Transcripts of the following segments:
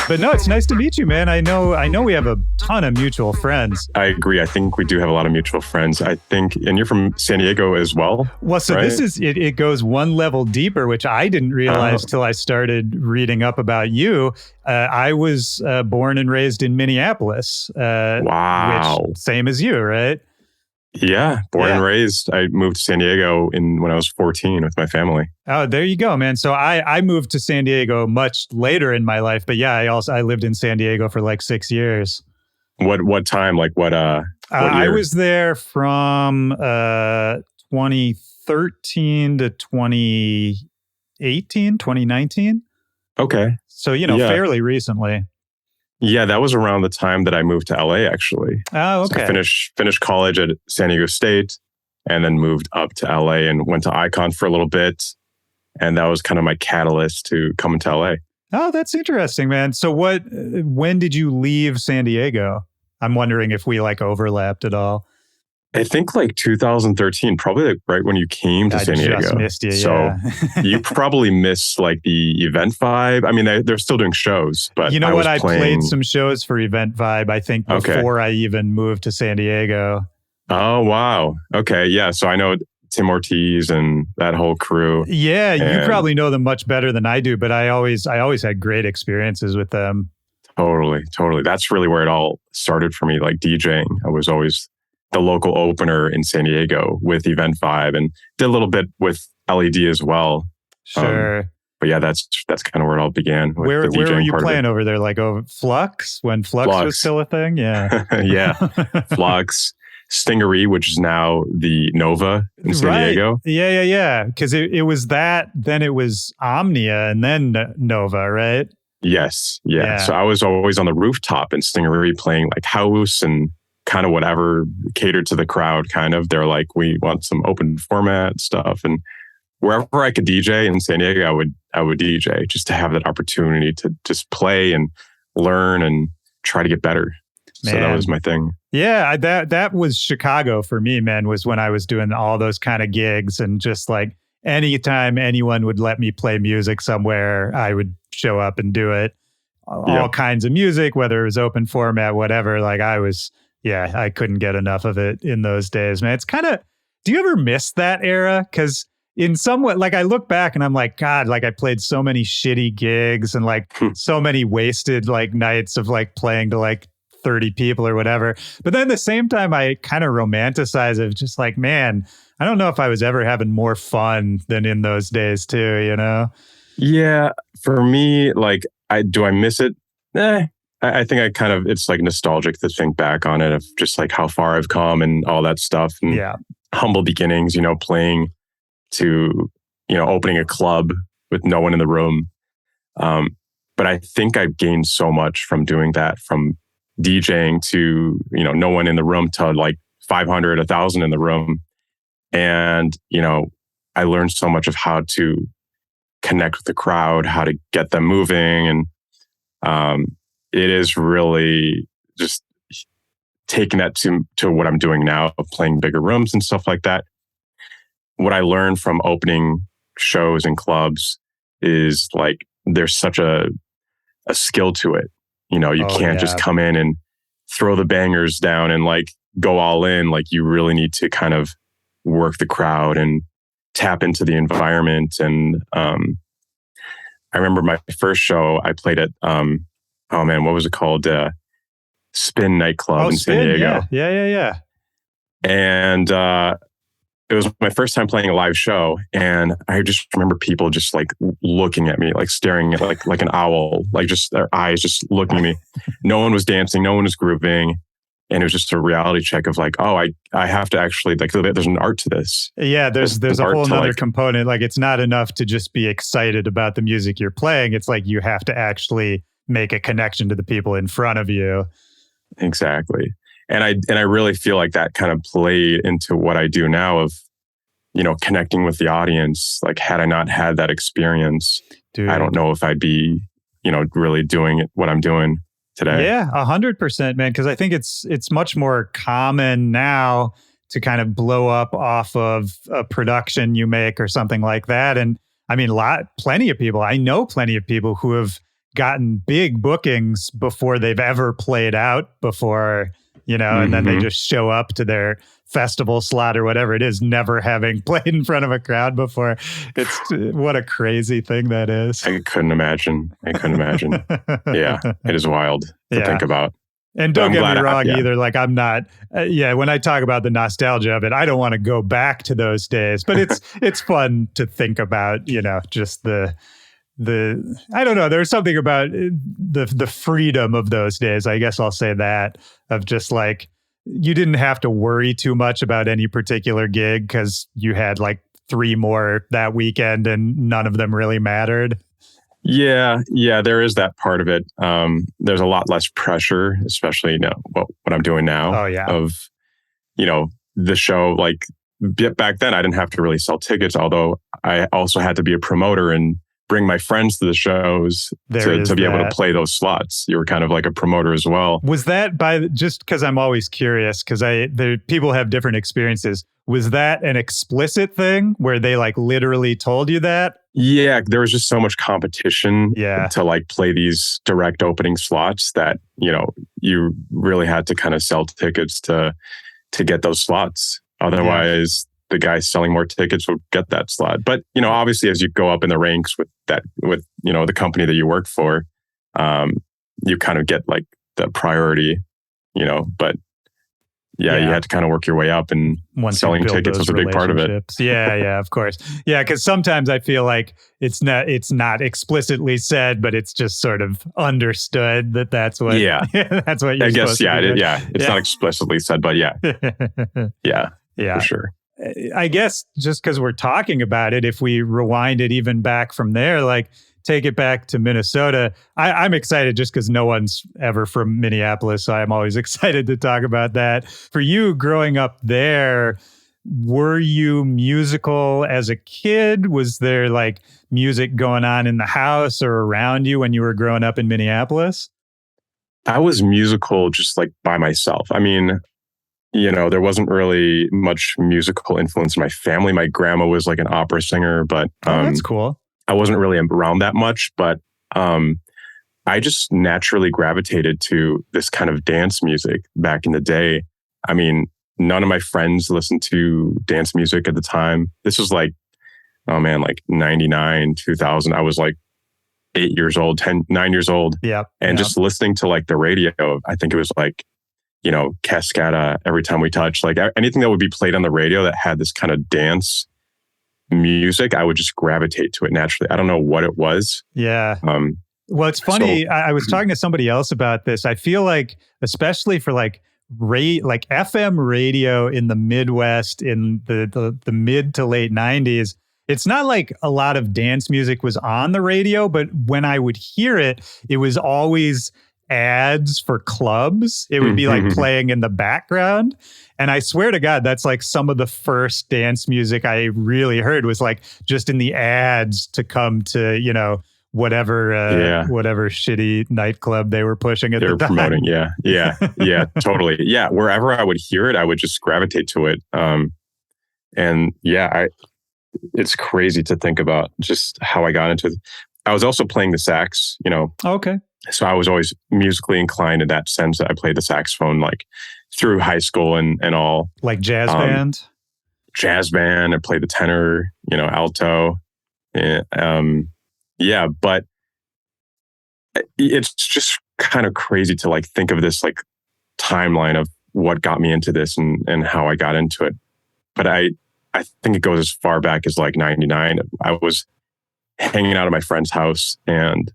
But no, it's nice to meet you, man. I know we have a ton of mutual friends. I agree. I think we do have a lot of mutual friends. I think, and you're from San Diego as well. Well, so right? This is, it goes one level deeper, which I didn't realize till I started reading up about you. I was born and raised in Minneapolis. Wow. Which, same as you, right? Yeah, born and raised. I moved to San Diego when I was 14 with my family. Oh, there you go, man. So I moved to San Diego much later in my life, but yeah, I lived in San Diego for like 6 years. What time? Like what year? I was there from 2013 to 2019. Okay. So, fairly recently. Yeah, that was around the time that I moved to LA, actually. Oh, okay. So I finished college at San Diego State and then moved up to LA and went to Icon for a little bit. And that was kind of my catalyst to come to LA. Oh, that's interesting, man. So when did you leave San Diego? I'm wondering if we overlapped at all. I think 2013, probably right when you came to San Diego. I just missed you, so you probably missed the event vibe. I mean, they're still doing shows, but I played some shows for Event Vibe, I think, before I even moved to San Diego. Oh, wow. Okay. Yeah. So I know Tim Ortiz and that whole crew. Yeah. You probably know them much better than I do, but I always had great experiences with them. Totally. That's really where it all started for me, DJing. I was always the local opener in San Diego with Event Vibe and did a little bit with LED as well. Sure. But yeah, that's kind of where it all began. Where were you playing over there? Over Flux? When Flux was still a thing? Yeah. Yeah. Flux, Stingery, which is now the Nova in San Diego. Yeah. Because it was that, then it was Omnia, and then Nova, right? Yes. Yeah. So I was always on the rooftop in Stingery playing house and kind of whatever catered to the crowd. Kind of, they're like, we want some open format stuff, and wherever I could DJ in San Diego, I would DJ just to have that opportunity to just play and learn and try to get better. Man. So that was my thing. Yeah, that was Chicago for me, man. Was when I was doing all those kind of gigs, and just anytime anyone would let me play music somewhere, I would show up and do it. All kinds of music, whether it was open format, whatever. I couldn't get enough of it in those days, man. It's kind of, do you ever miss that era? Because in somewhat, I look back and I'm like, God, I played so many shitty gigs and so many wasted nights of playing to 30 people or whatever. But then at the same time, I kind of romanticize it, just man, I don't know if I was ever having more fun than in those days too, Yeah, for me, do I miss it? I think it's nostalgic to think back on it, of just how far I've come and all that stuff. And humble beginnings, playing to, opening a club with no one in the room. But I think I've gained so much from doing that, from DJing to, no one in the room to 500, 1,000 in the room. And, I learned so much of how to connect with the crowd, how to get them moving. And, it is really just taking that to what I'm doing now, of playing bigger rooms and stuff like that. What I learned from opening shows and clubs is there's such a skill to it. You can't just come in and throw the bangers down and go all in. You really need to kind of work the crowd and tap into the environment. And I remember my first show I played at what was it called? Spin nightclub in San Diego. Yeah. And it was my first time playing a live show, and I just remember people just looking at me, staring at like an owl, just their eyes just looking at me. No one was dancing, no one was grooving, and it was just a reality check of I have to actually there's an art to this. Yeah, there's a whole nother component. It's not enough to just be excited about the music you're playing. It's you have to actually make a connection to the people in front of you. Exactly. And I really feel that kind of played into what I do now, of, connecting with the audience. Had I not had that experience, dude, I don't know if I'd be, really doing what I'm doing today. Yeah, 100%, man. Because I think it's much more common now to kind of blow up off of a production you make or something like that. And I mean, plenty of people, I know plenty of people who have gotten big bookings before they've ever played out before, and then they just show up to their festival slot or whatever it is, never having played in front of a crowd before. It's what a crazy thing that is. I couldn't imagine. Yeah, it is wild to think about. And don't get me wrong either. Like I'm not, when I talk about the nostalgia of it, I don't want to go back to those days, but it's fun to think about, just the I don't know. There's something about the freedom of those days. I guess I'll say that, of just like, you didn't have to worry too much about any particular gig because you had like 3 more that weekend and none of them really mattered. Yeah, there is that part of it. There's a lot less pressure, especially what I'm doing now. Oh yeah. Of, the show, like back then I didn't have to really sell tickets, although I also had to be a promoter and bring my friends to the shows to be able to play those slots. You were kind of like a promoter as well. Was that just because I'm always curious, because people have different experiences. Was that an explicit thing where they like literally told you that? Yeah, there was just so much competition to like play these direct opening slots that, you really had to kind of sell tickets to get those slots. Otherwise, the guy selling more tickets would get that slot. But, obviously as you go up in the ranks with the company that you work for, you kind of get like the priority, but you had to kind of work your way up, and selling tickets was a big part of it. Yeah, of course. Yeah, because sometimes I feel like it's not explicitly said, but it's just sort of understood that's what. Yeah, that's what you're. I guess. Yeah, it's not explicitly said, but yeah, for sure. I guess just because we're talking about it, if we rewind it even back from there, like take it back to Minnesota, I'm excited just because no one's ever from Minneapolis. So I'm always excited to talk about that. For you growing up there, were you musical as a kid? Was there like music going on in the house or around you when you were growing up in Minneapolis? I was musical just like by myself. I mean, there wasn't really much musical influence in my family. My grandma was like an opera singer, but that's cool. I wasn't really around that much, but I just naturally gravitated to this kind of dance music back in the day. I mean, none of my friends listened to dance music at the time. This was like, like 99, 2000. I was like 8 years old, 9 years old. Yeah. And just listening to like the radio, I think it was like, Cascada, Every Time We Touch, like anything that would be played on the radio that had this kind of dance music, I would just gravitate to it naturally. I don't know what it was. Yeah. Well, it's funny. I was talking to somebody else about this. I feel like, especially for like FM radio in the Midwest in the mid to late 90s, it's not like a lot of dance music was on the radio, but when I would hear it, it was always ads for clubs. It would be like playing in the background. And I swear to God, that's like some of the first dance music I really heard was like just in the ads to come to, whatever shitty nightclub they were pushing at the time. They were promoting. Yeah, totally. Yeah, wherever I would hear it, I would just gravitate to it. It's crazy to think about just how I got into it. I was also playing the sax, Okay. So I was always musically inclined in that sense that I played the saxophone like through high school and all. Like jazz band? Jazz band. I played the tenor, alto. But it's just kind of crazy to like think of this like timeline of what got me into this and how I got into it. But I think it goes as far back as like 99. I was hanging out at my friend's house and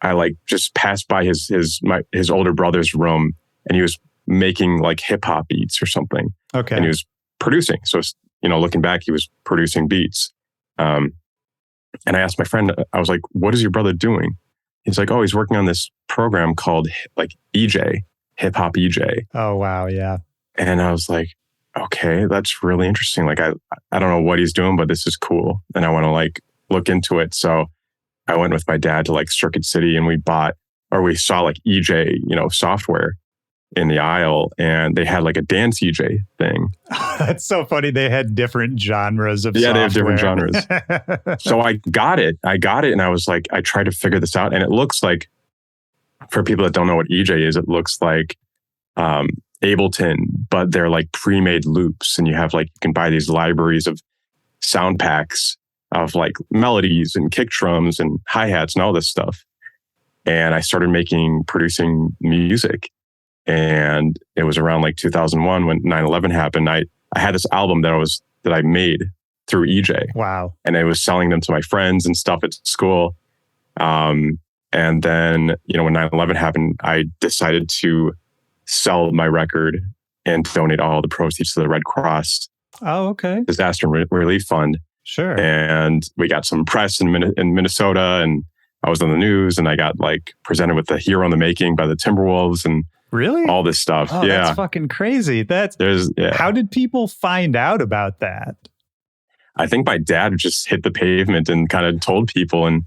I like just passed by his older brother's room and he was making like hip hop beats or something. Okay. And he was producing. So, looking back, he was producing beats. And I asked my friend, I was like, what is your brother doing? He's like, oh, he's working on this program called like EJ, hip hop EJ. Oh, wow. Yeah. And I was like, okay, that's really interesting. Like, I don't know what he's doing, but this is cool. And I want to like look into it. So I went with my dad to like Circuit City and we saw like EJ, software. in the aisle, and they had like a dance EJ thing. That's so funny. They had different genres of software. They have different genres. So I got it, and I was like, I tried to figure this out, and it looks like, for people that don't know what EJ is, it looks like Ableton, but they're like pre-made loops, and you can buy these libraries of sound packs of like melodies and kick drums and hi-hats and all this stuff. And I started producing music. And it was around like 2001 when 9/11 happened. I had this album that I made through EJ. Wow. And I was selling them to my friends and stuff at school. And then, when 9/11 happened, I decided to sell my record and donate all the proceeds to the Red Cross. Oh, okay. Disaster Relief Fund. Sure. And we got some press in Minnesota, and I was on the news, and I got like presented with the Hero in the Making by the Timberwolves and really all this stuff. Oh, yeah. That's fucking crazy. How did people find out about that? I think my dad just hit the pavement and kind of told people, and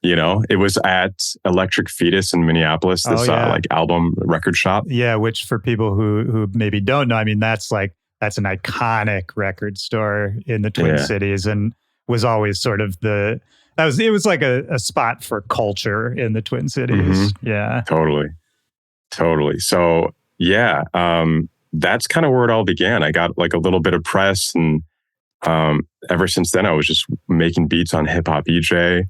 it was at Electric Fetus in Minneapolis, this like album record shop. Yeah, which for people who maybe don't know, I mean, that's an iconic record store in the Twin Cities, and was always sort of it was like a spot for culture in the Twin Cities. Mm-hmm. Yeah. Totally. So yeah, that's kind of where it all began. I got like a little bit of press, and ever since then I was just making beats on hip hop EJ,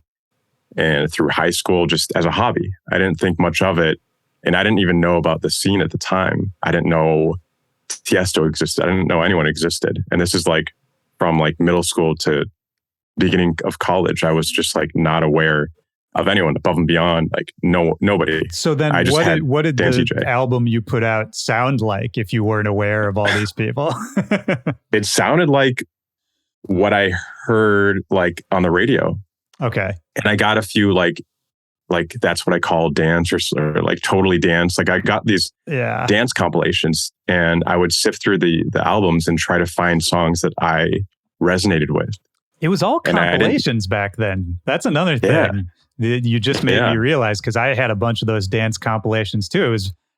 and through high school just as a hobby. I didn't think much of it, and I didn't even know about the scene at the time. I didn't know Tiesto existed. I didn't know anyone existed. And this is like from like middle school to beginning of college. I was just like not aware of anyone above and beyond, like nobody. So then what did the album you put out sound like if you weren't aware of all these people? It sounded like what I heard like on the radio. Okay. And I got a few like that's what I call dance or like totally dance. Like I got these dance compilations, and I would sift through the albums and try to find songs that I resonated with. It was all compilations back then. That's another thing that you just made me realize, because I had a bunch of those dance compilations too.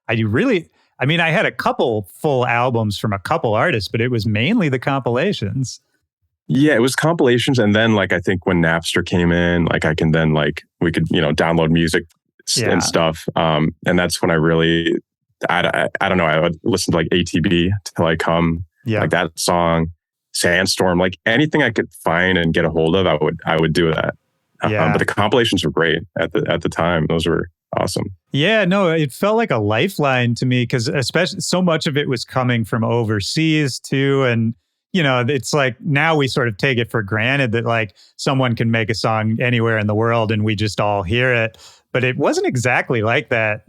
I had a couple full albums from a couple artists, but it was mainly the compilations. Yeah, it was compilations. And then like, I think when Napster came in, like we could, download music and stuff. And that's when I really, I don't know, I would listen to like ATB Till I Come, like that song, Sandstorm, like anything I could find and get a hold of, I would do that. But the compilations were great at the time. Those were awesome. Yeah, no, it felt like a lifeline to me, because especially so much of it was coming from overseas too. And it's like now we sort of take it for granted that like someone can make a song anywhere in the world and we just all hear it. But it wasn't exactly like that,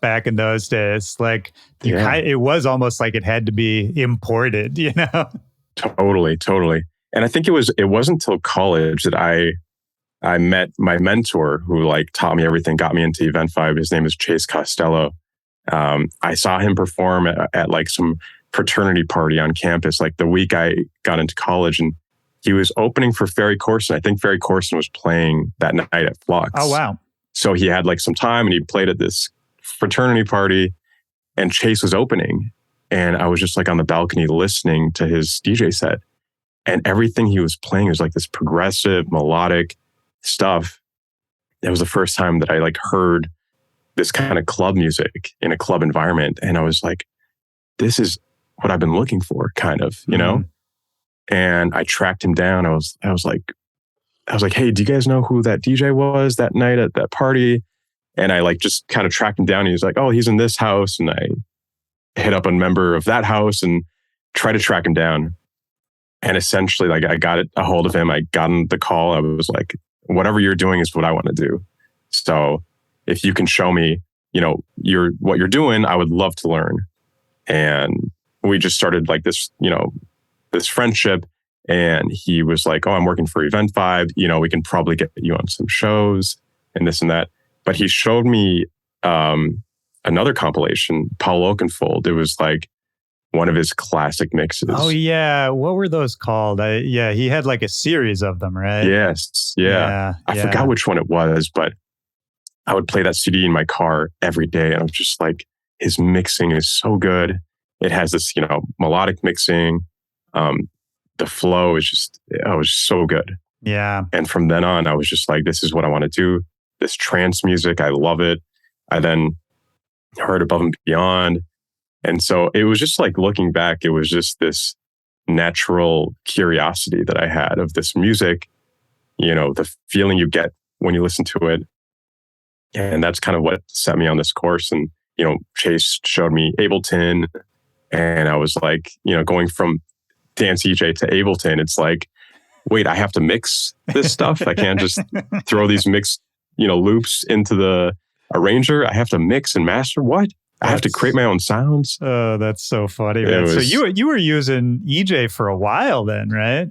back in those days. Like it was almost like it had to be imported, Totally. And I think it wasn't until college that I met my mentor, who like taught me everything, got me into Event 5. His name is Chase Costello. I saw him perform at like some fraternity party on campus, like the week I got into college, and he was opening for Ferry Corsten. I think Ferry Corsten was playing that night at Flux. Oh, wow. So he had like some time, and he played at this fraternity party, and Chase was opening. And I was just like on the balcony listening to his DJ set, and everything he was playing was like this progressive, melodic stuff. It was the first time that I like heard this kind of club music in a club environment. And I was like, this is what I've been looking for, kind of, And I tracked him down. I was like, hey, do you guys know who that DJ was that night at that party? And I like just kind of tracked him down. He was like, oh, he's in this house. And I hit up a member of that house and tried to track him down. And essentially, like, I got a hold of him. I got on the call. I was like, whatever you're doing is what I want to do. So if you can show me, what you're doing, I would love to learn. And we just started like this, this friendship. And he was like, oh, I'm working for Event 5. We can probably get you on some shows and this and that. But he showed me another compilation, Paul Oakenfold. It was like one of his classic mixes. Oh, yeah. What were those called? He had like a series of them, right? Yes. Yeah. I forgot which one it was, but I would play that CD in my car every day. And I was just like, his mixing is so good. It has this, melodic mixing. The flow is just, it was so good. Yeah. And from then on, I was just like, this is what I want to do. This trance music, I love it. I then heard Above and Beyond. And so it was just like, looking back, it was just this natural curiosity that I had of this music, the feeling you get when you listen to it. And that's kind of what set me on this course. And, Chase showed me Ableton, and I was like, going from Dance EJ to Ableton, it's like, wait, I have to mix this stuff. I can't just throw these mixed, loops into the arranger. I have to mix and master. What? I have to create my own sounds. Oh, that's so funny, man. So you were using EJ for a while then, right?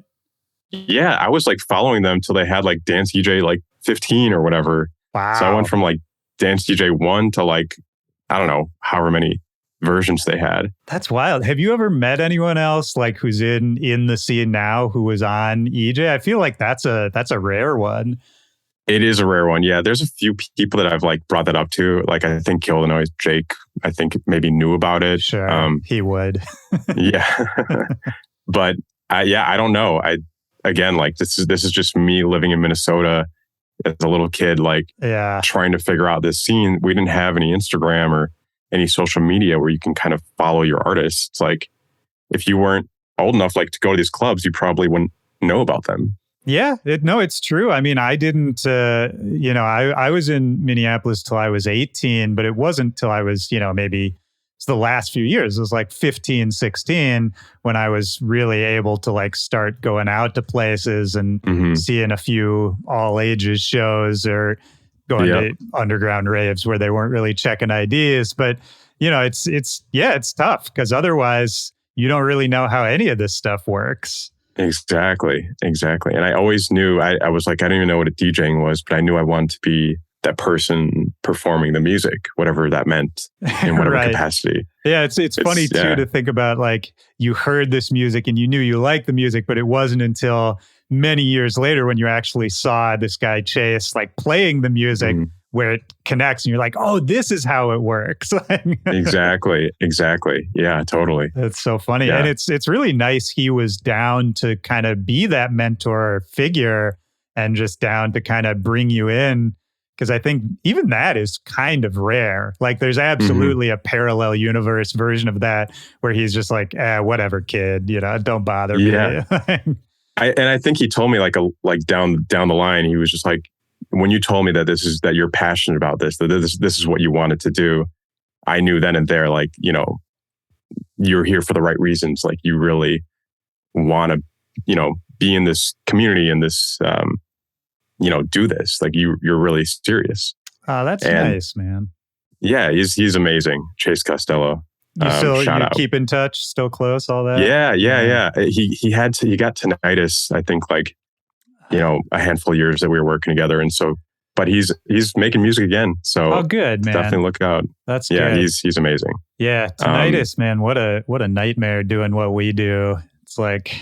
Yeah, I was like following them till they had like Dance EJ like 15 or whatever. Wow. So I went from like Dance EJ 1 to like, I don't know, however many versions they had. That's wild. Have you ever met anyone else like who's in the scene now who was on EJ? I feel like that's a rare one. It is a rare one. Yeah. There's a few people that I've like brought that up to. Like, I think Illinois Jake, I think maybe knew about it. Sure. He would. Yeah. But I don't know. Again, like this is just me living in Minnesota as a little kid, like trying to figure out this scene. We didn't have any Instagram or any social media where you can kind of follow your artists. It's like, if you weren't old enough like to go to these clubs, you probably wouldn't know about them. Yeah, it's true. I mean, I didn't, I was in Minneapolis till I was 18, but it wasn't till I was, maybe it's the last few years. It was like 15, 16 when I was really able to like start going out to places and seeing a few all ages shows or going to underground raves where they weren't really checking IDs. But, it's tough because otherwise you don't really know how any of this stuff works. Exactly. And I always knew, I was like, I didn't even know what a DJing was, but I knew I wanted to be that person performing the music, whatever that meant in whatever capacity. Yeah, it's funny too to think about, like, you heard this music and you knew you liked the music, but it wasn't until many years later when you actually saw this guy Chase like playing the music where it connects and you're like, oh, this is how it works. Exactly. Yeah, totally. It's so funny. Yeah. And it's really nice he was down to kind of be that mentor figure and just down to kind of bring you in. Because I think even that is kind of rare. Like, there's absolutely a parallel universe version of that where he's just like, whatever, kid, don't bother me. I think he told me like down the line, he was just like, when you told me that you're passionate about this, that this is what you wanted to do, I knew then and there, like, you're here for the right reasons. Like, you really want to, be in this community and this, do this. Like, you're really serious. Oh, that's nice, man. Yeah, he's amazing. Chase Costello. You keep in touch, still close, all that? Yeah. He got tinnitus, I think, like, a handful of years that we were working together. And so, but he's making music again. So good, man. Definitely look out. That's good. He's amazing. Yeah. Tinnitus, man. What a nightmare doing what we do. It's like,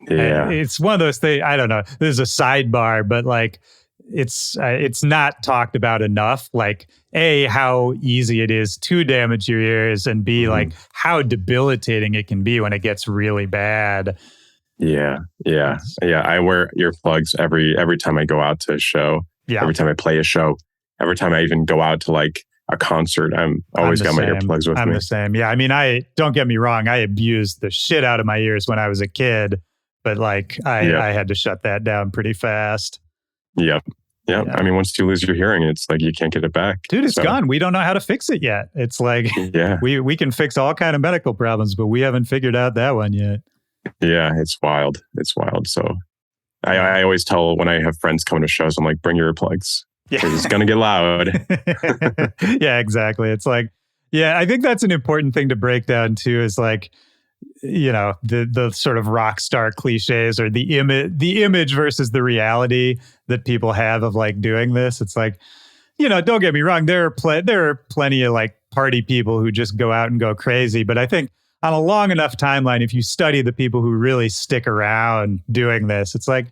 it's one of those things. I don't know. This is a sidebar, but like, it's not talked about enough. Like, A, how easy it is to damage your ears, and B, like how debilitating it can be when it gets really bad. Yeah. I wear earplugs every time I go out to a show. Yeah. Every time I play a show. Every time I even go out to like a concert, I'm always got my earplugs with me. I'm the same. Yeah. I mean, don't get me wrong. I abused the shit out of my ears when I was a kid, but like I had to shut that down pretty fast. Yep. Yeah. I mean, once you lose your hearing, it's like you can't get it back. Dude, it's gone. We don't know how to fix it yet. It's like, we can fix all kind of medical problems, but we haven't figured out that one yet. Yeah, it's wild. So I always tell when I have friends coming to shows, I'm like, bring your earplugs. Yeah. It's going to get loud. Yeah, exactly. It's like, I think that's an important thing to break down too, is like, the sort of rock star cliches or the image versus the reality that people have of like doing this. It's like, don't get me wrong. There are plenty of like party people who just go out and go crazy. But I think on a long enough timeline, if you study the people who really stick around doing this, it's like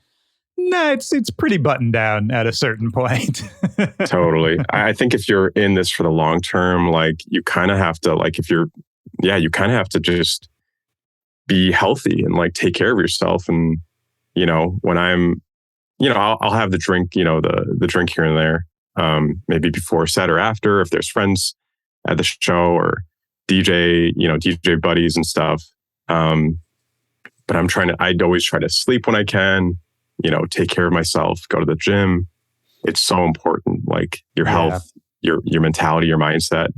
No, it's pretty buttoned down at a certain point. Totally. I think if you're in this for the long term, like you kind of have to, like you kind of have to just be healthy and like take care of yourself. And, when I'm, I'll have the drink, the drink here and there, maybe before a set or after, if there's friends at the show or DJ buddies and stuff. But I'd always try to sleep when I can, take care of myself, go to the gym. It's so important. Like your health, your mentality, your mindset,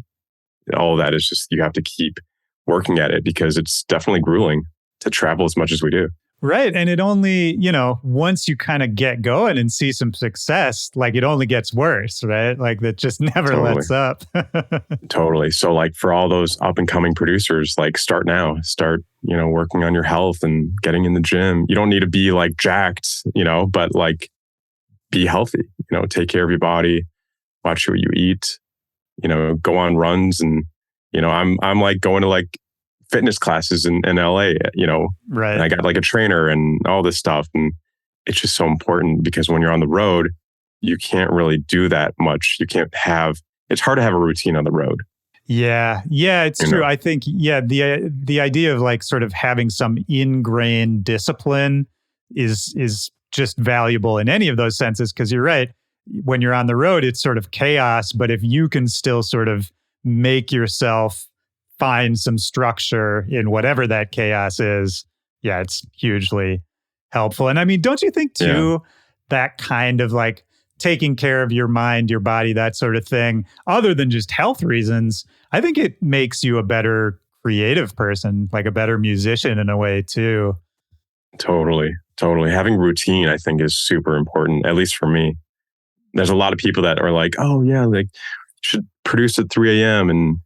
all of that is just, you have to keep working at it because it's definitely grueling to travel as much as we do. Right. And it only, once you kind of get going and see some success, like it only gets worse, right? Like that just never lets up. Totally. So like for all those up and coming producers, like start now, working on your health and getting in the gym. You don't need to be like jacked, but like be healthy, take care of your body, watch what you eat, go on runs. And, I'm like going to like fitness classes in LA, right. And I got like a trainer and all this stuff. And it's just so important because when you're on the road, you can't really do that much. It's hard to have a routine on the road. Yeah. Yeah, it's true. I think, the idea of like sort of having some ingrained discipline is just valuable in any of those senses. Cause you're right. When you're on the road, it's sort of chaos. But if you can still sort of make yourself find some structure in whatever that chaos is, it's hugely helpful. And I mean, don't you think too, that kind of like taking care of your mind, your body, that sort of thing, other than just health reasons, I think it makes you a better creative person, like a better musician in a way too. Totally. Having routine, I think, is super important, at least for me. There's a lot of people that are like, oh yeah, like should produce at 3 a.m. and,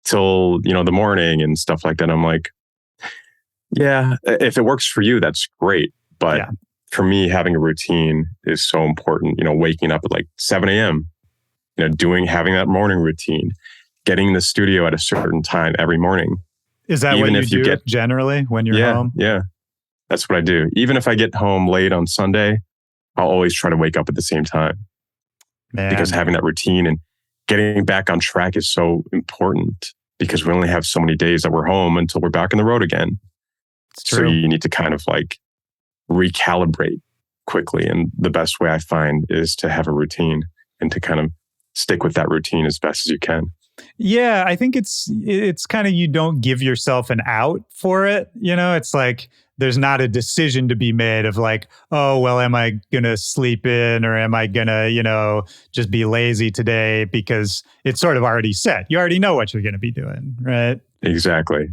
till, the morning and stuff like that. I'm like, yeah, if it works for you, that's great. But for me, having a routine is so important, waking up at like 7 a.m., having that morning routine, getting in the studio at a certain time every morning. Is that even what you do generally when you're home? Yeah, that's what I do. Even if I get home late on Sunday, I'll always try to wake up at the same time. Man. Because having that routine and getting back on track is so important because we only have so many days that we're home until we're back on the road again. So you need to kind of like recalibrate quickly. And the best way I find is to have a routine and to kind of stick with that routine as best as you can. Yeah, I think it's kind of, you don't give yourself an out for it. It's like, there's not a decision to be made of like, oh, well, am I going to sleep in or am I going to, just be lazy today? Because it's sort of already set. You already know what you're going to be doing, right? Exactly.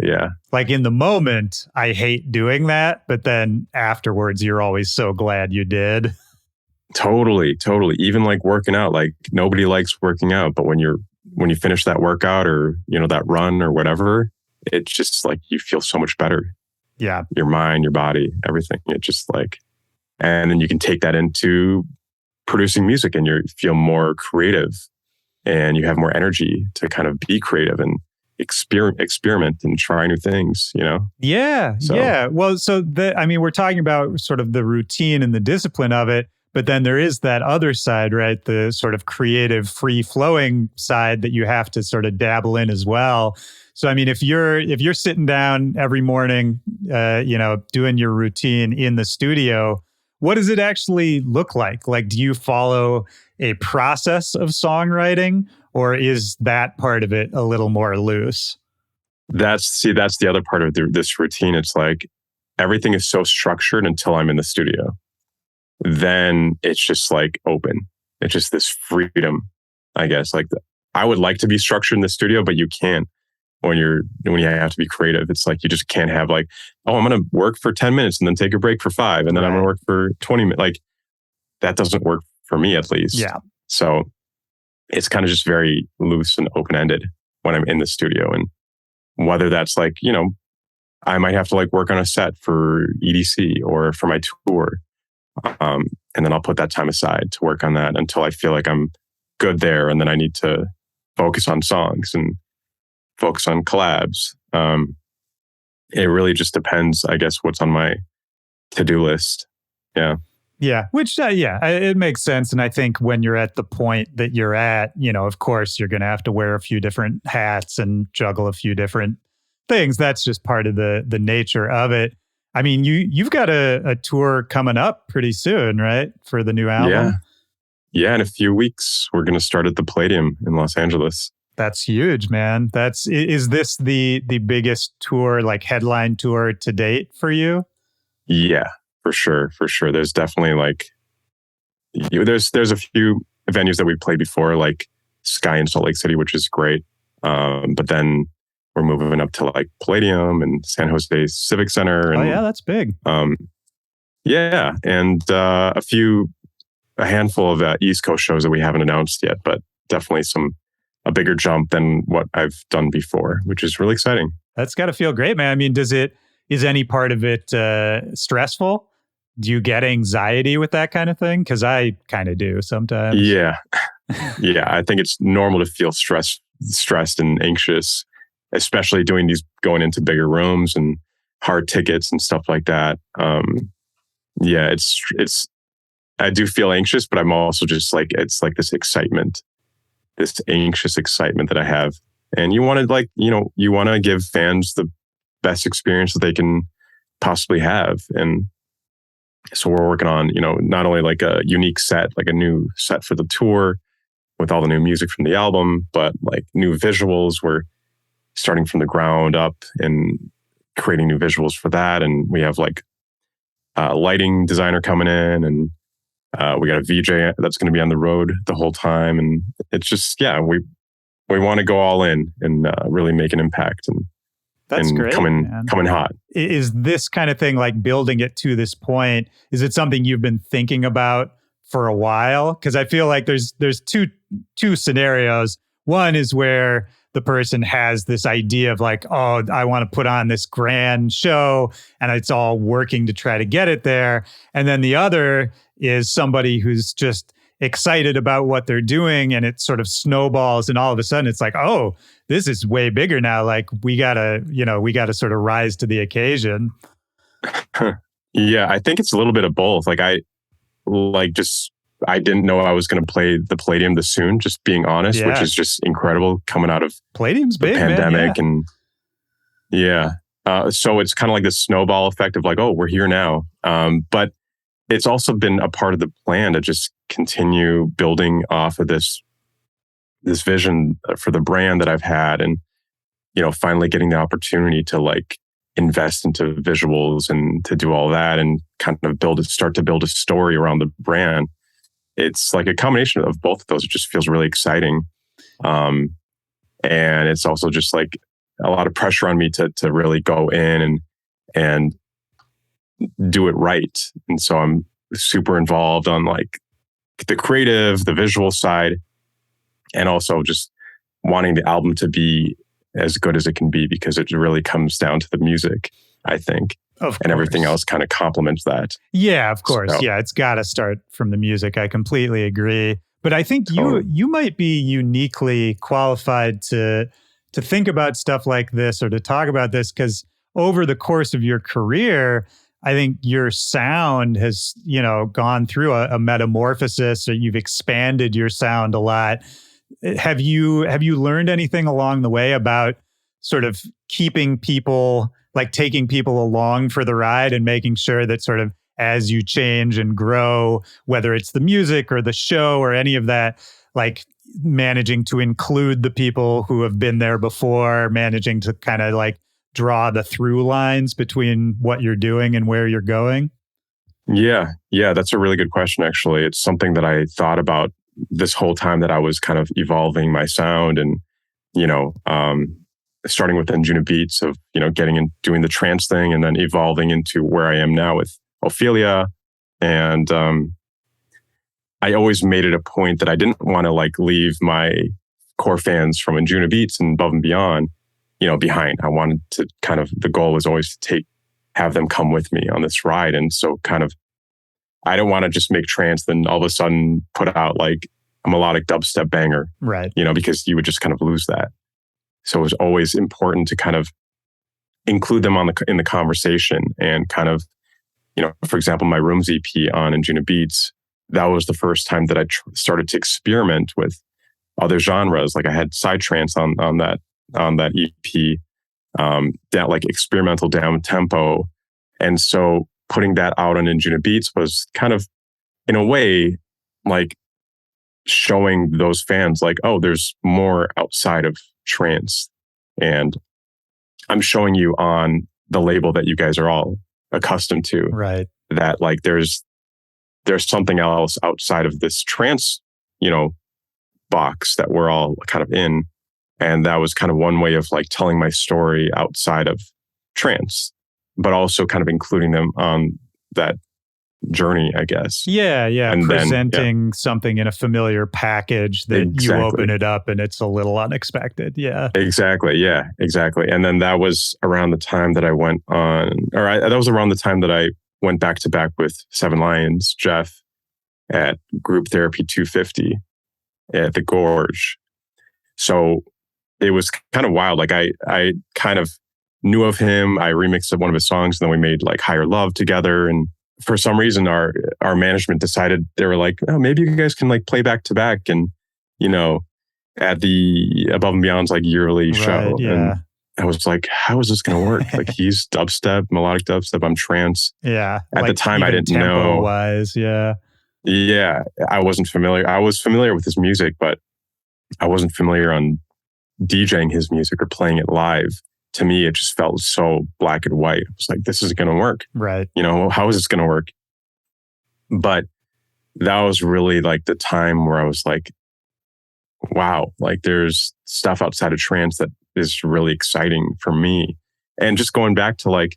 Yeah. Like in the moment, I hate doing that. But then afterwards, you're always so glad you did. Totally. Even like working out, like nobody likes working out. But when you finish that workout or, that run or whatever, it's just like you feel so much better. Yeah. Your mind, your body, everything. It just like, and then you can take that into producing music and you feel more creative and you have more energy to kind of be creative and experiment and try new things, Yeah. Yeah. Well, so we're talking about sort of the routine and the discipline of it, but then there is that other side, right? The sort of creative, free flowing side that you have to sort of dabble in as well. So, I mean, if you're sitting down every morning, doing your routine in the studio, what does it actually look like? Like, do you follow a process of songwriting or is that part of it a little more loose? That's the other part of this routine. It's like everything is so structured until I'm in the studio. Then it's just like open. It's just this freedom, I guess. Like I would like to be structured in the studio, but you can't. When you have to be creative, it's like you just can't have like, oh, I'm going to work for 10 minutes and then take a break for 5 and then I'm going to work for 20 minutes. Like that doesn't work for me at least. Yeah. So it's kind of just very loose and open-ended when I'm in the studio. And whether that's like, I might have to like work on a set for EDC or for my tour. And then I'll put that time aside to work on that until I feel like I'm good there. And then I need to focus on songs and focus on collabs. It really just depends, I guess, what's on my to-do list. Yeah. Yeah, which, it makes sense. And I think when you're at the point that you're at, of course, you're going to have to wear a few different hats and juggle a few different things. That's just part of the nature of it. I mean, you've got a tour coming up pretty soon, right? For the new album? Yeah, in a few weeks, we're going to start at the Palladium in Los Angeles. That's huge, man. Is this the biggest tour, like headline tour to date for you? Yeah, for sure. There's definitely there's a few venues that we've played before, like Sky in Salt Lake City, which is great. But then we're moving up to like Palladium and San Jose Civic Center. And, that's big. Yeah, and a handful of East Coast shows that we haven't announced yet, but definitely a bigger jump than what I've done before, which is really exciting. That's got to feel great, man. I mean, is any part of it stressful? Do you get anxiety with that kind of thing? Because I kind of do sometimes. Yeah. Yeah. I think it's normal to feel stressed and anxious, especially going into bigger rooms and hard tickets and stuff like that. Yeah, I do feel anxious, but I'm also just it's like this excitement, this anxious excitement that I have. And you want to you want to give fans the best experience that they can possibly have. And so we're working on, not only like a unique set, like a new set for the tour with all the new music from the album, but like new visuals. We're starting from the ground up and creating new visuals for that. And we have like a lighting designer coming in, and we got a VJ that's going to be on the road the whole time. And it's just, we want to go all in and really make an impact. And that's great. Coming hot. Is this kind of thing, like building it to this point, is it something you've been thinking about for a while? Because I feel like there's two scenarios. One is where the person has this idea of like, oh, I want to put on this grand show, and it's all working to try to get it there. And then the other is somebody who's just excited about what they're doing, and it sort of snowballs, and all of a sudden it's like, oh, this is way bigger now. Like we gotta sort of rise to the occasion. Yeah, I think it's a little bit of both. Like I didn't know I was going to play the Palladium this soon, just being honest, which is just incredible coming out of Palladium's the big, pandemic. Man, And so it's kind of like this snowball effect of like, oh, we're here now. But it's also been a part of the plan to just continue building off of this vision for the brand that I've had, and finally getting the opportunity to like invest into visuals and to do all that and kind of start to build a story around the brand. It's like a combination of both of those. It just feels really exciting, and it's also just like a lot of pressure on me to really go in and do it right. And so I'm super involved on like the creative, the visual side, and also just wanting the album to be as good as it can be, because it really comes down to the music, I think. And everything else kind of complements that. Yeah, of course. So, it's got to start from the music. I completely agree. But I think you might be uniquely qualified to think about stuff like this or to talk about this, because over the course of your career, I think your sound has, gone through a metamorphosis, or you've expanded your sound a lot. Have you learned anything along the way about sort of keeping people, like taking people along for the ride, and making sure that sort of as you change and grow, whether it's the music or the show or any of that, like managing to include the people who have been there before, managing to kind of like draw the through lines between what you're doing and where you're going? Yeah, that's a really good question, actually. It's something that I thought about this whole time that I was kind of evolving my sound, and, starting with Anjunabeats of, getting and doing the trance thing, and then evolving into where I am now with Ophelia. And I always made it a point that I didn't want to like leave my core fans from Anjunabeats and Above and Beyond, behind. I wanted to kind of, the goal was always to have them come with me on this ride. And so kind of, I don't want to just make trance, then all of a sudden put out like a melodic dubstep banger, right? Because you would just kind of lose that. So it was always important to kind of include them in the conversation and kind of for example, my Rooms EP on Anjunabeats, that was the first time that I started to experiment with other genres. Like I had psytrance on that EP, that like experimental down tempo. And so putting that out on Anjunabeats was kind of, in a way, like showing those fans like, oh, there's more outside of trance. And I'm showing you on the label that you guys are all accustomed to. Right. That like there's something else outside of this trance, box that we're all kind of in. And that was kind of one way of like telling my story outside of trance, but also kind of including them on that journey, I guess. Yeah. And presenting something in a familiar package that you open it up and it's a little unexpected. Yeah. Exactly. Yeah, exactly. And then that was around the time that I went on, that was around the time that I went back to back with Seven Lions, Jeff, at Group Therapy 250 at the Gorge. So it was kind of wild. Like I kind of knew of him. I remixed one of his songs, and then we made like Higher Love together. And for some reason, our management decided, they were like, oh, maybe you guys can like play back to back and, at the Above and Beyond's like yearly show. Yeah. And I was like, how is this going to work? Like he's dubstep, melodic dubstep, I'm trance. Yeah. At the time, I didn't know. Wise, yeah. Yeah. I wasn't familiar. I was familiar with his music, but I wasn't familiar on DJing his music or playing it live. To me, it just felt so black and white. I was like, this isn't going to work. Right. How is this going to work? But that was really like the time where I was like, wow, like there's stuff outside of trance that is really exciting for me. And just going back to like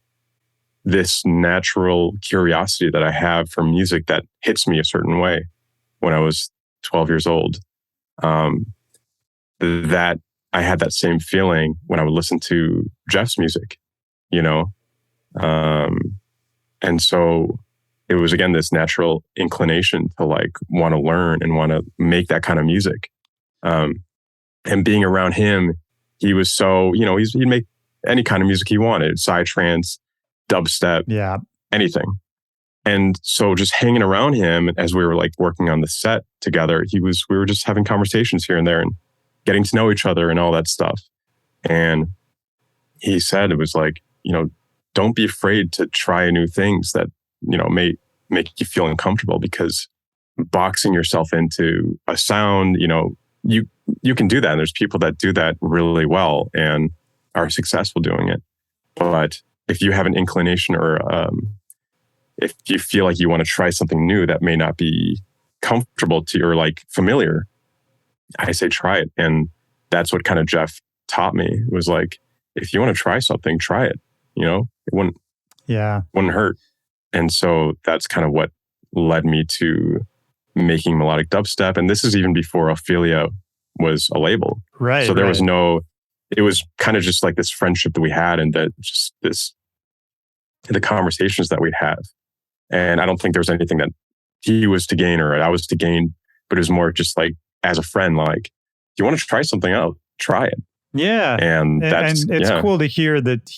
this natural curiosity that I have for music that hits me a certain way when I was 12 years old, that I had that same feeling when I would listen to Jeff's music, and so it was, again, this natural inclination to like want to learn and want to make that kind of music. And being around him, he was so, he'd make any kind of music he wanted, psytrance, dubstep, anything. And so just hanging around him as we were like working on the set together, we were just having conversations here and there and getting to know each other and all that stuff. And he said, it was like, don't be afraid to try new things that, may make you feel uncomfortable, because boxing yourself into a sound, you can do that. And there's people that do that really well and are successful doing it. But if you have an inclination or if you feel like you want to try something new that may not be comfortable to you or like familiar, I say try it. And that's what kind of Jeff taught me. It was like, if you want to try something, try it. It wouldn't hurt. And so that's kind of what led me to making melodic dubstep. And this is even before Ophelia was a label. Right. So there was it was kind of just like this friendship that we had, and the conversations that we'd have. And I don't think there was anything that he was to gain or I was to gain, but it was more just like, as a friend, like, if you want to try something out, try it. Yeah. And it's cool to hear that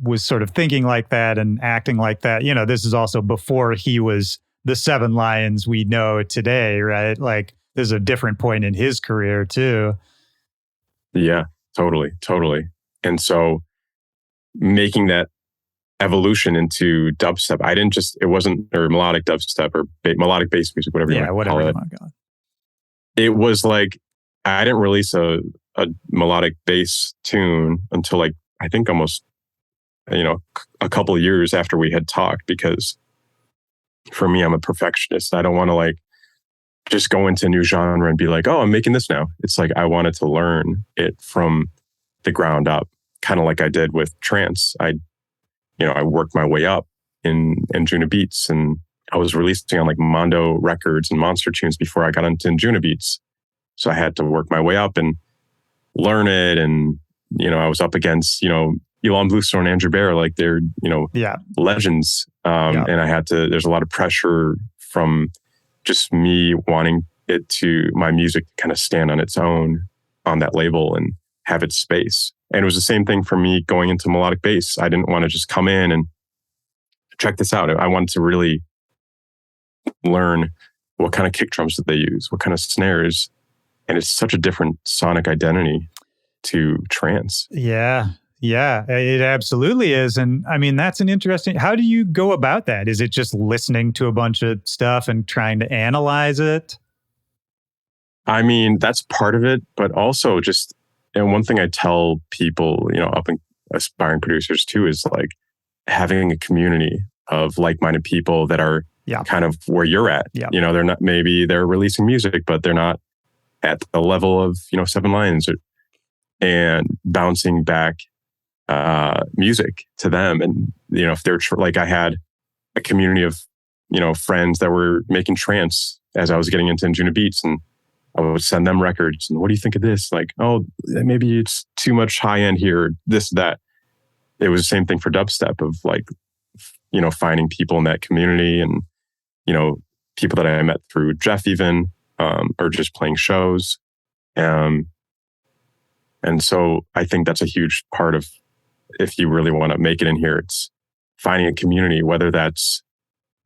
was sort of thinking like that and acting like that. This is also before he was the Seven Lions we know today, right? Like there's a different point in his career too. Yeah, totally. And so making that evolution into dubstep, it wasn't, or melodic dubstep or melodic bass music, whatever you want to call it. It was like, I didn't release a melodic bass tune until like, I think almost, a couple of years after we had talked, because for me, I'm a perfectionist. I don't want to like just go into a new genre and be like, oh, I'm making this now. It's like, I wanted to learn it from the ground up, kind of like I did with trance. I worked my way up in Anjunabeats, and I was releasing on like Mondo Records and Monster Tunes before I got into Anjunabeats. So I had to work my way up and learn it. And, I was up against, Elon Bluestone and Andrew Bear, like they're, legends. And I had to, there's a lot of pressure from just me wanting my music to kind of stand on its own on that label and have its space. And it was the same thing for me going into melodic bass. I didn't want to just come in and check this out. I wanted to really learn what kind of kick drums that they use, what kind of snares. And it's such a different sonic identity to trance. Yeah. Yeah, it absolutely is. And I mean, that's an interesting, how do you go about that? Is it just listening to a bunch of stuff and trying to analyze it? I mean, that's part of it, but also just, and one thing I tell people, up and aspiring producers too, is like having a community of like-minded people that are kind of where you're at. They're not, maybe they're releasing music, but they're not at the level of, Seven Lions and bouncing back music to them. And, if they're like, I had a community of, friends that were making trance as I was getting into Anjunabeats, and I would send them records. And what do you think of this? Like, oh, maybe it's too much high end here, this, that. It was the same thing for dubstep of like, finding people in that community and, people that I met through Jeff even, or just playing shows. And so I think that's a huge part of, if you really want to make it in here, it's finding a community, whether that's,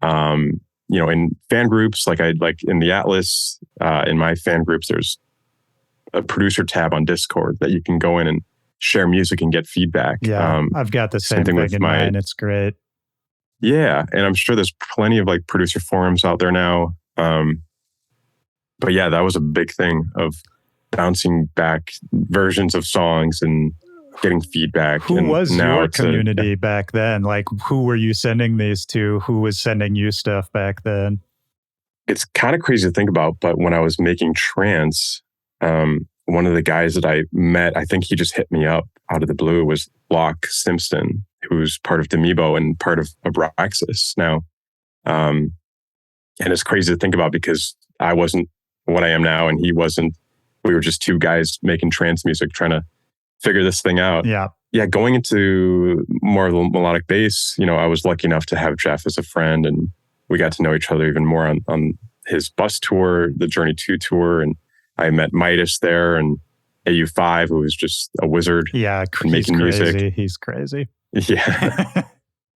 in fan groups, like in the Atlas, in my fan groups, there's a producer tab on Discord that you can go in and share music and get feedback. Yeah, I've got the same thing in mine. It's great. Yeah, and I'm sure there's plenty of like producer forums out there now. But yeah, that was a big thing of bouncing back versions of songs and getting feedback. Who was your community back then? Like, who were you sending these to? Who was sending you stuff back then? It's kind of crazy to think about, but when I was making trance, one of the guys that I met, I think he just hit me up out of the blue, was Locke Simpson, who's part of Demibo and part of Abraxas now. And it's crazy to think about because I wasn't what I am now and he wasn't. We were just two guys making trance music, trying to figure this thing out. Yeah. Going into more of the melodic bass, I was lucky enough to have Jeff as a friend, and we got to know each other even more on his bus tour, the Journey 2 tour. And I met Midas there, and AU5, who was just a wizard. Yeah, making music. He's crazy. Yeah.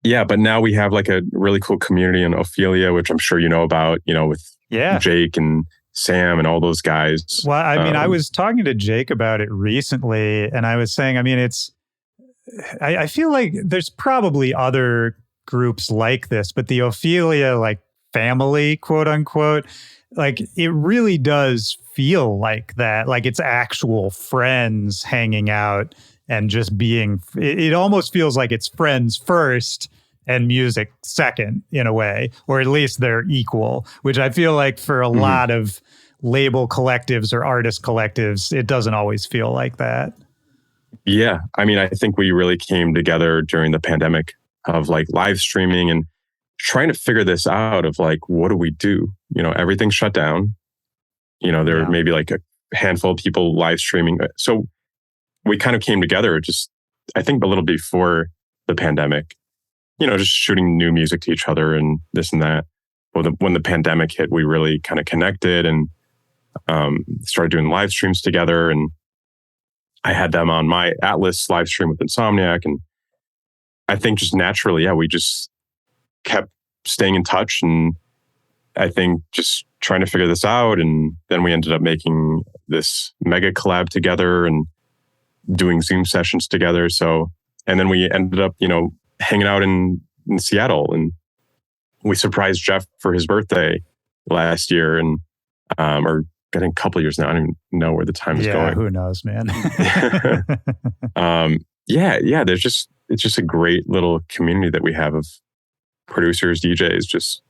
Yeah, but now we have like a really cool community in Ophelia, which I'm sure you know about, with Jake and Sam and all those guys. Well, I mean, I was talking to Jake about it recently, and I was saying, I mean, I feel like there's probably other groups like this, but the Ophelia, like, family, quote unquote, like, it really does feel like that. Like, it's actual friends hanging out and just being, it almost feels like it's friends first and music second, in a way, or at least they're equal, which I feel like for a lot of label collectives or artist collectives, it doesn't always feel like that. Yeah. I mean, I think we really came together during the pandemic of like live streaming and trying to figure this out of like, what do we do? Everything shut down. There were maybe like a handful of people live streaming. So we kind of came together just, I think a little before the pandemic, just shooting new music to each other and this and that. Well, when the pandemic hit, we really kind of connected and started doing live streams together. And I had them on my Atlas live stream with Insomniac. And I think just naturally, we just kept staying in touch. And I think just trying to figure this out. And then we ended up making this mega collab together and doing Zoom sessions together. So, and then we ended up, hanging out in Seattle, and we surprised Jeff for his birthday last year, and or I think a couple of years now. I don't even know where the time is going. Who knows, man? It's just a great little community that we have of producers, DJs, just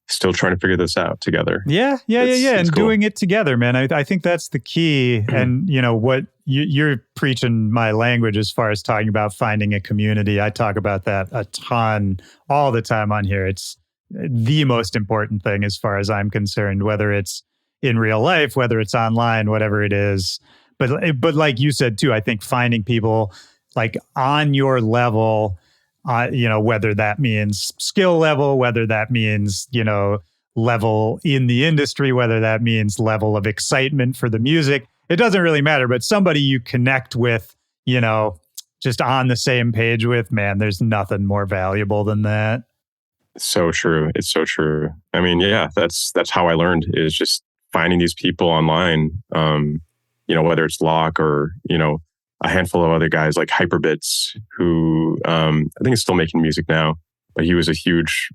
still trying to figure this out together. Yeah. And cool. Doing it together, man. I think that's the key. And what you're preaching my language as far as talking about finding a community. I talk about that a ton all the time on here. It's the most important thing as far as I'm concerned, whether it's in real life, whether it's online, whatever it is. But like you said too, I think finding people like on your level, whether that means skill level, whether that means, level in the industry, whether that means level of excitement for the music, it doesn't really matter. But somebody you connect with, just on the same page with, man, there's nothing more valuable than that. So true. It's so true. I mean, yeah, that's how I learned, is just finding these people online. Whether it's Locke or, a handful of other guys like Hyperbits, who I think is still making music now, but he was a huge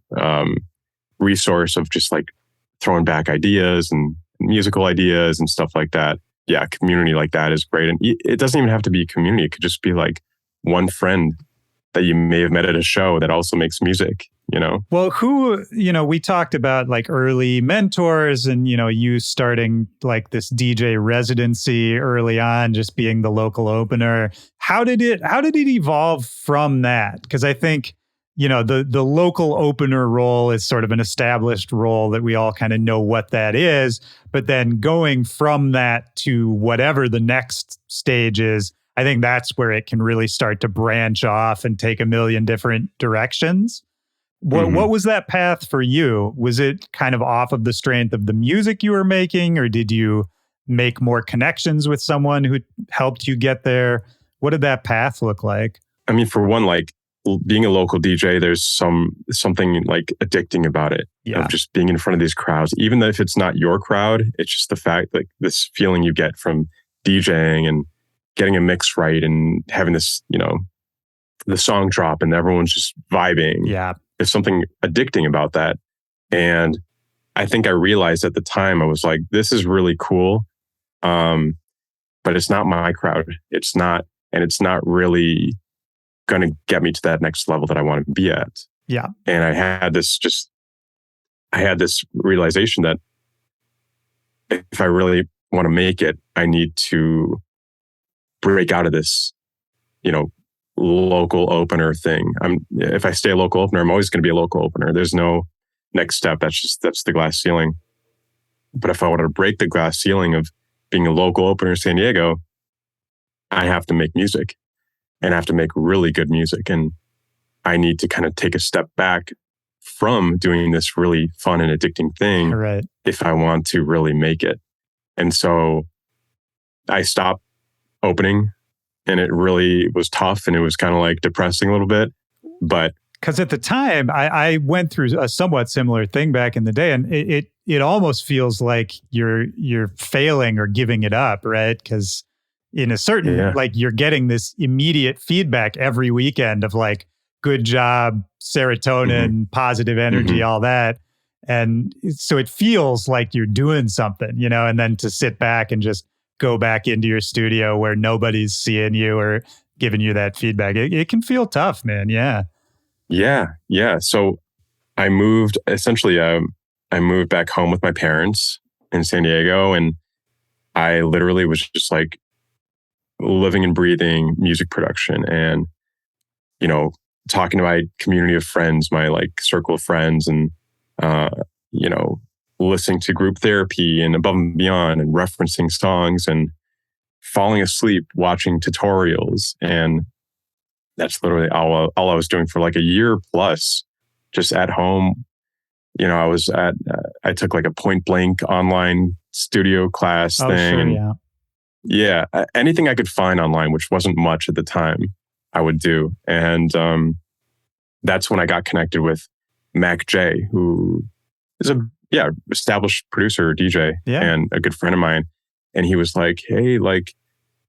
resource of just like throwing back ideas and musical ideas and stuff like that. Yeah, community like that is great. And it doesn't even have to be a community. It could just be like one friend that you may have met at a show that also makes music, Well, we talked about like early mentors and, you starting like this DJ residency early on, just being the local opener. How did it evolve from that? Because I think, the local opener role is sort of an established role that we all kind of know what that is. But then going from that to whatever the next stage is, I think that's where it can really start to branch off and take a million different directions. What was that path for you? Was it kind of off of the strength of the music you were making, or did you make more connections with someone who helped you get there? What did that path look like? I mean, for one, like being a local DJ, there's something like addicting about it. Yeah. Of just being in front of these crowds, even if it's not your crowd. It's just the fact, like this feeling you get from DJing and getting a mix right and having this, the song drop and everyone's just vibing. Yeah. There's something addicting about that. And I think I realized at the time, I was like, this is really cool. But it's not my crowd. It's not really going to get me to that next level that I want to be at. Yeah. And I had this realization that if I really want to make it, I need to break out of this, local opener thing. If I stay a local opener, I'm always going to be a local opener. There's no next step. That's the glass ceiling. But if I want to break the glass ceiling of being a local opener in San Diego, I have to make music, and I have to make really good music. And I need to kind of take a step back from doing this really fun and addicting thing, right, if I want to really make it. And so I stopped opening, and it really was tough, and it was kind of like depressing a little bit. But because at the time I went through a somewhat similar thing back in the day, and it almost feels like you're failing or giving it up, right? Because in a certain, like, you're getting this immediate feedback every weekend of like, good job, serotonin, positive energy, all that. And so it feels like you're doing something, and then to sit back and just go back into your studio where nobody's seeing you or giving you that feedback, it can feel tough, man. Yeah. Yeah. So I moved back home with my parents in San Diego, and I literally was just like living and breathing music production, and, talking to my community of friends, my like circle of friends, and, listening to group therapy and Above and Beyond, and referencing songs, and falling asleep watching tutorials. And that's literally all I was doing for like a year plus, just at home. I took like a point blank online studio class thing. Sure, yeah. Anything I could find online, which wasn't much at the time, I would do. And that's when I got connected with Mac J, who is established producer, DJ, and a good friend of mine. And he was like, hey, like,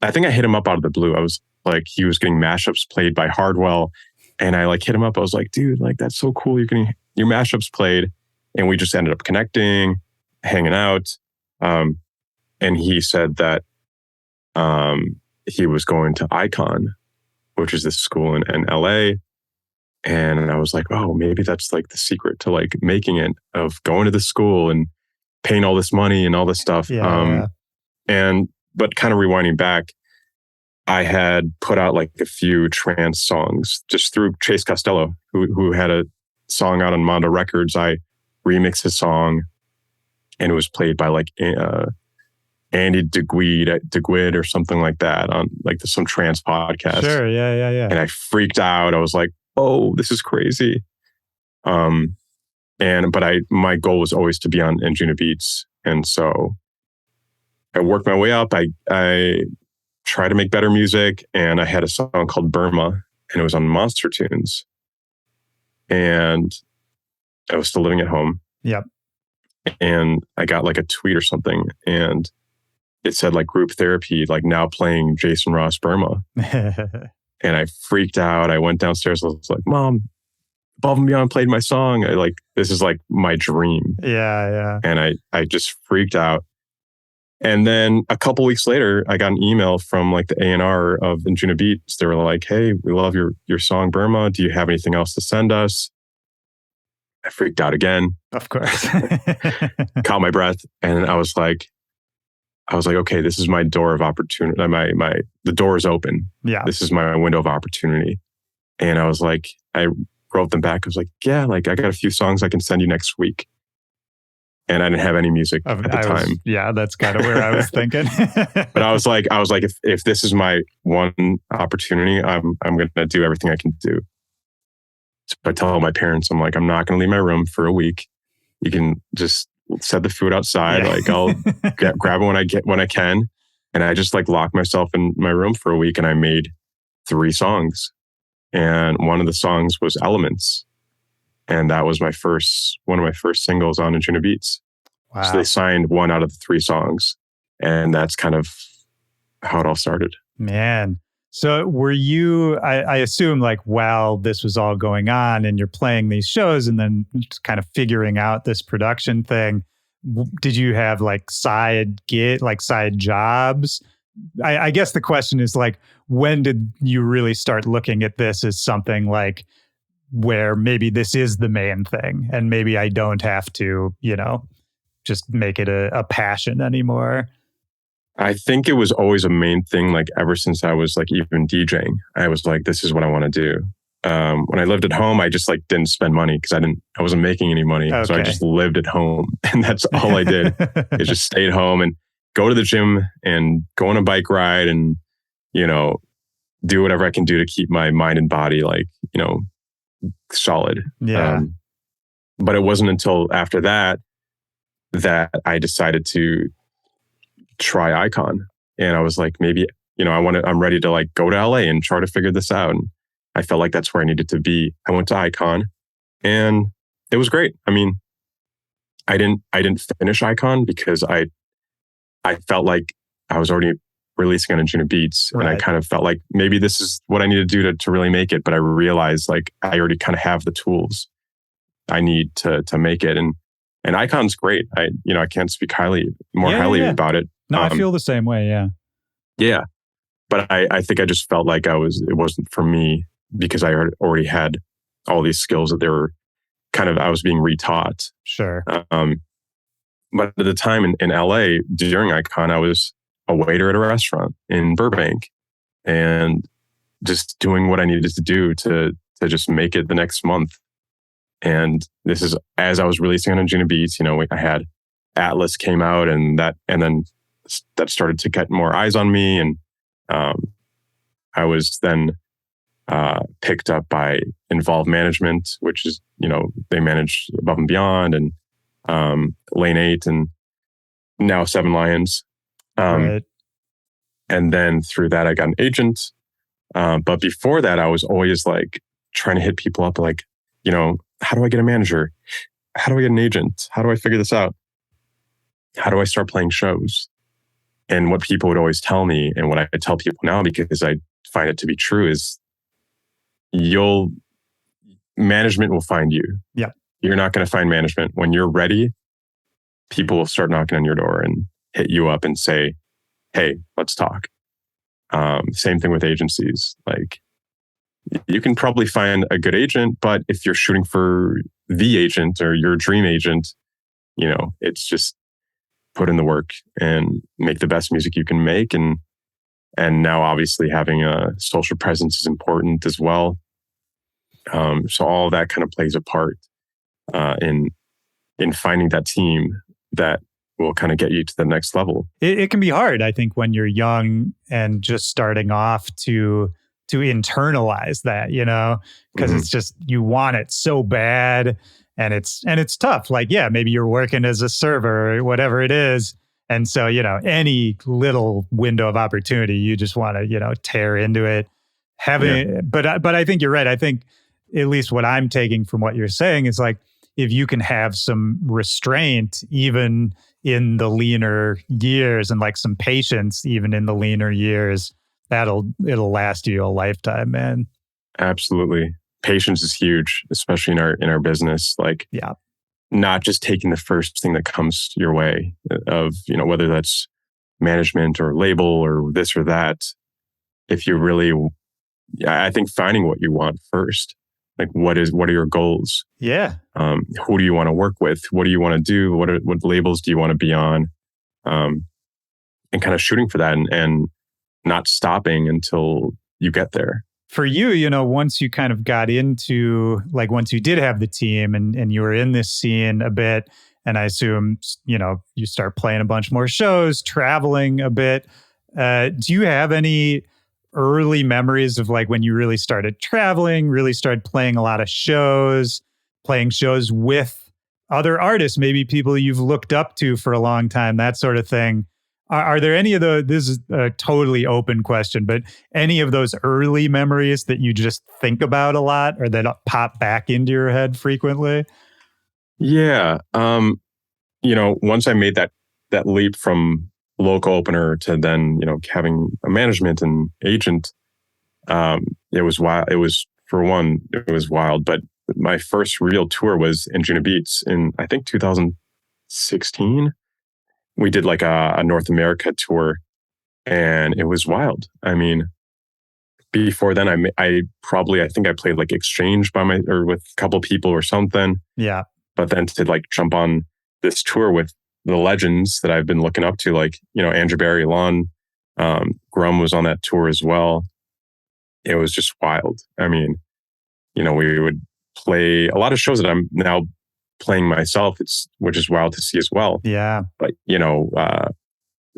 I think I hit him up out of the blue. I was like, he was getting mashups played by Hardwell. And I like hit him up. I was like, dude, like, that's so cool. You're getting your mashups played. And we just ended up connecting, hanging out. And he said that he was going to Icon, which is this school in LA. And I was like, oh, maybe that's like the secret to like making it, of going to the school and paying all this money and all this stuff. But kind of rewinding back, I had put out like a few trance songs just through Chase Costello, who had a song out on Mondo Records. I remixed his song, and it was played by like Andy DeGuid or something like that on like some trance podcast. Sure, yeah. And I freaked out. I was like, oh, this is crazy. But my goal was always to be on Anjunabeats. And so I worked my way up. I tried to make better music, and I had a song called Burma, and it was on Monster Tunes. And I was still living at home. Yep. And I got like a tweet or something, and it said like group therapy, like now playing Jason Ross Burma. And I freaked out. I went downstairs. I was like, Mom, Above and Beyond played my song. This is like my dream. Yeah. And I just freaked out. And then a couple weeks later, I got an email from like the A&R of Anjunabeats. They were like, hey, we love your song Burma. Do you have anything else to send us? I freaked out again. Of course. Caught my breath. And I was like, okay, this is my door of opportunity. The door is open. Yeah. This is my window of opportunity. And I was like, I wrote them back. I was like, yeah, like I got a few songs I can send you next week. And I didn't have any music at the time. That's kind of where I was thinking. But I was like, if this is my one opportunity, I'm going to do everything I can do. So I tell my parents, I'm like, I'm not going to leave my room for a week. You can just set the food outside. Yeah. Like I'll grab it when I can. And I just like locked myself in my room for a week, and I made 3 songs. And one of the songs was Elements. And that was one of my first singles on Anjunabeats. Wow. So they signed 1 out of the 3 songs. And that's kind of how it all started. Man. So were you, I assume like while this was all going on and you're playing these shows and then just kind of figuring out this production thing, did you have like side jobs? I guess the question is like, when did you really start looking at this as something like where maybe this is the main thing and maybe I don't have to, just make it a passion anymore? I think it was always a main thing, like ever since I was like even DJing. I was like, this is what I want to do. When I lived at home, I just like didn't spend money because I wasn't making any money. Okay. So I just lived at home, and that's all I did. I just stayed home and go to the gym and go on a bike ride and, do whatever I can do to keep my mind and body like, solid. Yeah. But it wasn't until after that I decided to try Icon. And I was like, maybe, I'm ready to like go to LA and try to figure this out. And I felt like that's where I needed to be. I went to Icon and it was great. I mean, I didn't finish Icon because I felt like I was already releasing on Anjunabeats. Right. And I kind of felt like maybe this is what I need to do to really make it. But I realized like I already kind of have the tools I need to make it. And Icon's great. I can't speak highly about it. No, I feel the same way. Yeah. Yeah. But I think I just felt like it wasn't for me because I already had all these skills that they were I was being retaught. Sure. But at the time in LA during Icon, I was a waiter at a restaurant in Burbank and just doing what I needed to do to just make it the next month. And this is as I was releasing on Anjunabeats, I had Atlas came out and then that started to get more eyes on me. And I was then picked up by Involved Management, which is, they manage Above and Beyond and Lane 8 and now 7 Lions. Right. And then through that, I got an agent. But before that, I was always like trying to hit people up like, how do I get a manager? How do I get an agent? How do I figure this out? How do I start playing shows? And what people would always tell me, and what I tell people now, because I find it to be true, is management will find you. Yeah. You're not going to find management. When you're ready, people will start knocking on your door and hit you up and say, hey, let's talk. Same thing with agencies. Like, you can probably find a good agent, but if you're shooting for the agent or your dream agent, it's just put in the work and make the best music you can make. And now obviously having a social presence is important as well. So all of that kind of plays a part in finding that team that will kind of get you to the next level. It can be hard, I think, when you're young and just starting off to internalize that, because it's just, you want it so bad and it's tough. Like, yeah, maybe you're working as a server or whatever it is. And so, any little window of opportunity, you just want to, tear into it. But I think you're right. I think at least what I'm taking from what you're saying is like, if you can have some restraint even in the leaner years, and like some patience even in the leaner years, it'll last you a lifetime, man. Absolutely. Patience is huge, especially in our business. Like, yeah, not just taking the first thing that comes your way of, whether that's management or label or this or that. If you really, I think finding what you want first, like what are your goals? Yeah. Who do you want to work with? What do you want to do? What labels do you want to be on? And kind of shooting for that and not stopping until you get there. For you, once you kind of got into, like, once you did have the team and you were in this scene a bit, and I assume, you start playing a bunch more shows, traveling a bit. Do you have any early memories of like when you really started traveling, really started playing a lot of shows, playing shows with other artists, maybe people you've looked up to for a long time, that sort of thing? Are there any of those, this is a totally open question, but any of those early memories that you just think about a lot or that pop back into your head frequently? Yeah. Once I made that leap from local opener to then, having a management and agent, it was wild. It was wild, but my first real tour was Anjunabeats in, I think, 2016. We did like a North America tour, and it was wild. I mean, before then, I think I played like Exchange or with a couple people or something. Yeah. But then to like jump on this tour with the legends that I've been looking up to, like, Andrew Barry, Lon, Grum was on that tour as well. It was just wild. I mean, we would play a lot of shows that I'm now playing myself, which is wild to see as well. Yeah. But,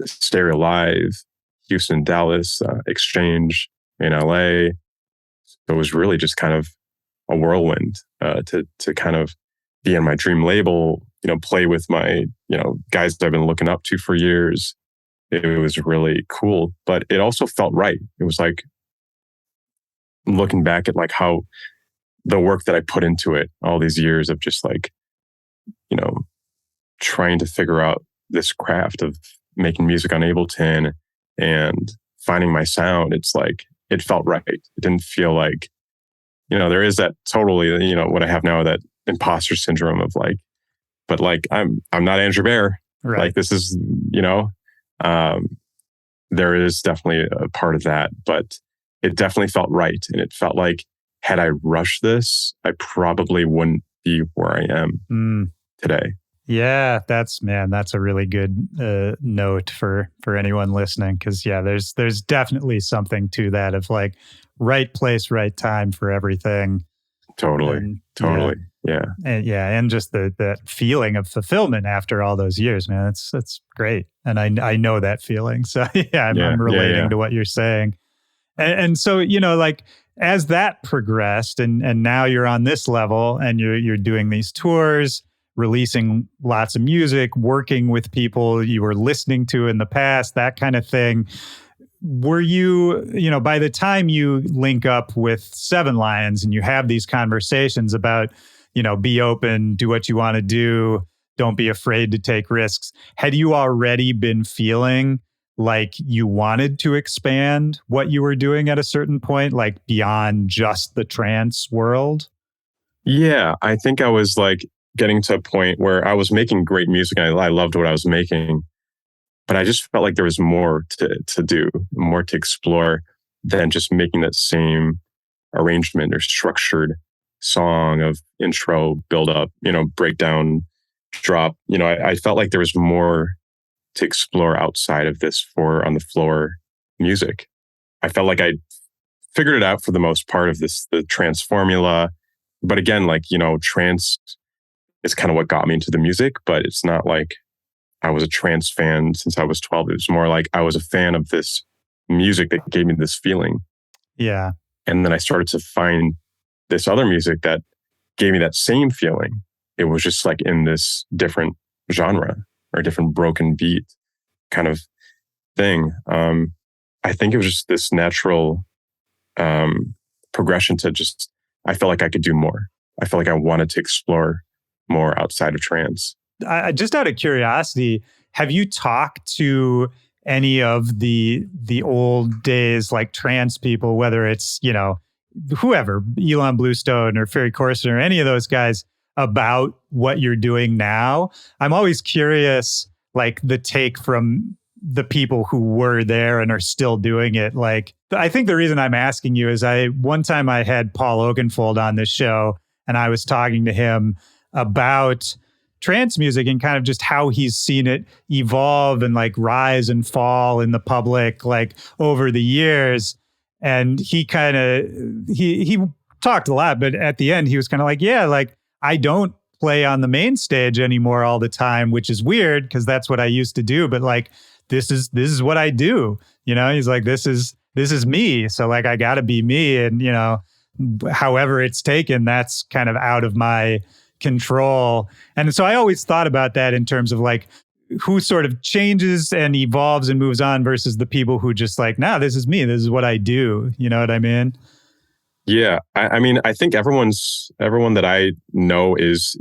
Stereo Live, Houston, Dallas, Exchange in LA. So it was really just kind of a whirlwind to kind of be in my dream label, play with my, guys that I've been looking up to for years. It was really cool, but it also felt right. It was like looking back at like how the work that I put into it, all these years of just like, trying to figure out this craft of making music on Ableton and finding my sound. It's like, it felt right. It didn't feel like, there is that totally, what I have now, that imposter syndrome of like, but like, I'm not Andrew Bear. Right. Like this is, there is definitely a part of that, but it definitely felt right. And it felt like, had I rushed this, I probably wouldn't be where I am today. Yeah, that's a really good note for anyone listening. Cause yeah, there's definitely something to that of like right place, right time for everything. Totally. Yeah. And just that feeling of fulfillment after all those years, man, it's great. And I know that feeling. So yeah, I'm relating to what you're saying. And so, like as that progressed and now you're on this level and you're doing these tours, releasing lots of music, working with people you were listening to in the past, that kind of thing. Were you, by the time you link up with Seven Lions and you have these conversations about, be open, do what you want to do, don't be afraid to take risks, had you already been feeling like you wanted to expand what you were doing at a certain point, like beyond just the trance world? Yeah, I think I was like getting to a point where I was making great music and I loved what I was making, but I just felt like there was more to do, more to explore than just making that same arrangement or structured song of intro, build up, breakdown, drop. I felt like there was more to explore outside of this for on the floor music. I felt like I figured it out for the most part of the trance formula. But again, like, trance is kind of what got me into the music, but it's not like I was a trance fan since I was 12. It was more like I was a fan of this music that gave me this feeling. Yeah. And then I started to find this other music that gave me that same feeling. It was just like in this different genre or a different broken beat kind of thing. I think it was just this natural progression to just, I felt like I could do more. I felt like I wanted to explore more outside of trance. Just out of curiosity, have you talked to any of the old days like trance people, whether it's, whoever, Elon Bluestone or Ferry Corsten or any of those guys, about what you're doing now? I'm always curious, like the take from the people who were there and are still doing it. Like, I think the reason I'm asking you is one time I had Paul Oakenfold on this show and I was talking to him about trance music and kind of just how he's seen it evolve and like rise and fall in the public, like over the years. And he talked a lot, but at the end he was kind of like, yeah, like I don't play on the main stage anymore all the time, which is weird because that's what I used to do. But like, this is what I do. He's like, this is me. So like, I gotta be me. And, however it's taken, that's kind of out of my control. And so I always thought about that in terms of like who sort of changes and evolves and moves on versus the people who just like, nah, this is me. This is what I do. You know what I mean? Yeah. I mean, I think everyone that I know is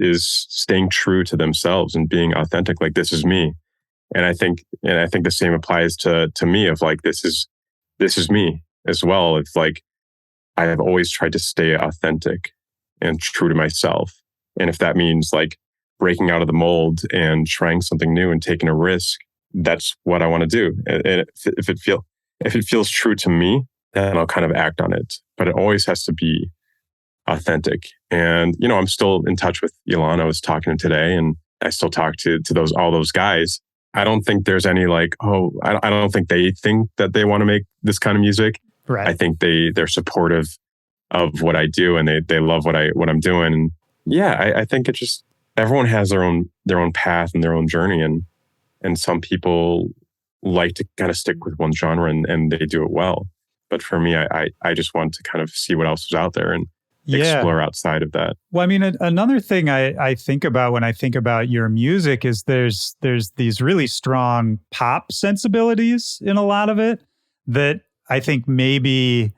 staying true to themselves and being authentic. Like, this is me. And I think the same applies to me of like, this is me as well. It's like, I have always tried to stay authentic and true to myself. And if that means like breaking out of the mold and trying something new and taking a risk, that's what I want to do. And if it feels true to me, then I'll kind of act on it. But it always has to be authentic. And, I'm still in touch with Elon. I was talking to him today and I still talk to all those guys. I don't think there's any like, I don't think they think that they want to make this kind of music. Right. I think they're supportive of what I do and they love what I'm doing. And yeah, I think it just, everyone has their own path and their own journey. And some people like to kind of stick with one genre and they do it well. But for me, I just want to kind of see what else is out there and explore outside of that. Well, I mean, another thing I think about when I think about your music is there's these really strong pop sensibilities in a lot of it that I think maybe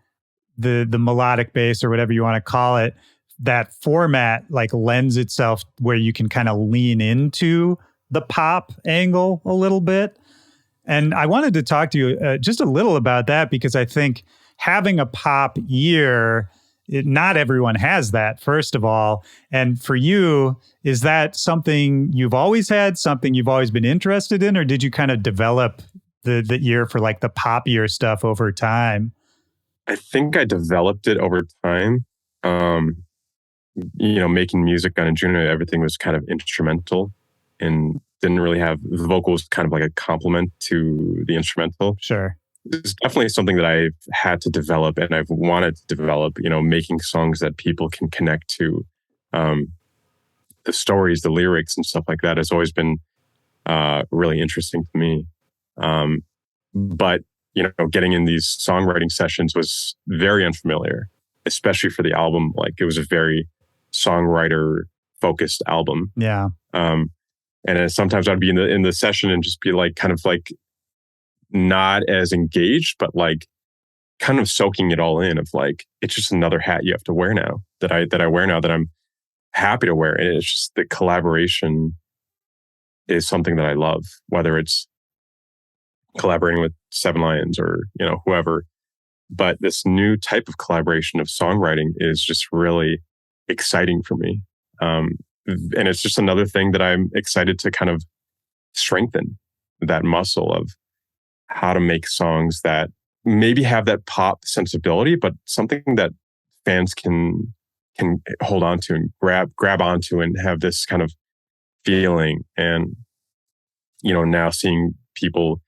the melodic bass or whatever you want to call it, that format like lends itself where you can kind of lean into the pop angle a little bit. And I wanted to talk to you just a little about that because I think having a pop ear, not everyone has that, first of all. And for you, is that something you've always had, something you've always been interested in, or did you kind of develop the ear for like the poppier stuff over time? I think I developed it over time. Making music on Anjunabeats, everything was kind of instrumental and didn't really have the vocals kind of like a complement to the instrumental. Sure. It's definitely something that I've had to develop and I've wanted to develop, making songs that people can connect to. The stories, the lyrics and stuff like that has always been really interesting to me. But getting in these songwriting sessions was very unfamiliar, especially for the album. Like, it was a very songwriter focused album. Yeah. And then sometimes I'd be in the session and just be like, kind of like not as engaged, but like kind of soaking it all in of like, it's just another hat you have to wear now that I wear now that I'm happy to wear. And it's just the collaboration is something that I love, whether it's collaborating with Seven Lions or, whoever. But this new type of collaboration of songwriting is just really exciting for me. And it's just another thing that I'm excited to kind of strengthen that muscle of how to make songs that maybe have that pop sensibility, but something that fans can hold on to and grab onto and have this kind of feeling. And, now seeing people,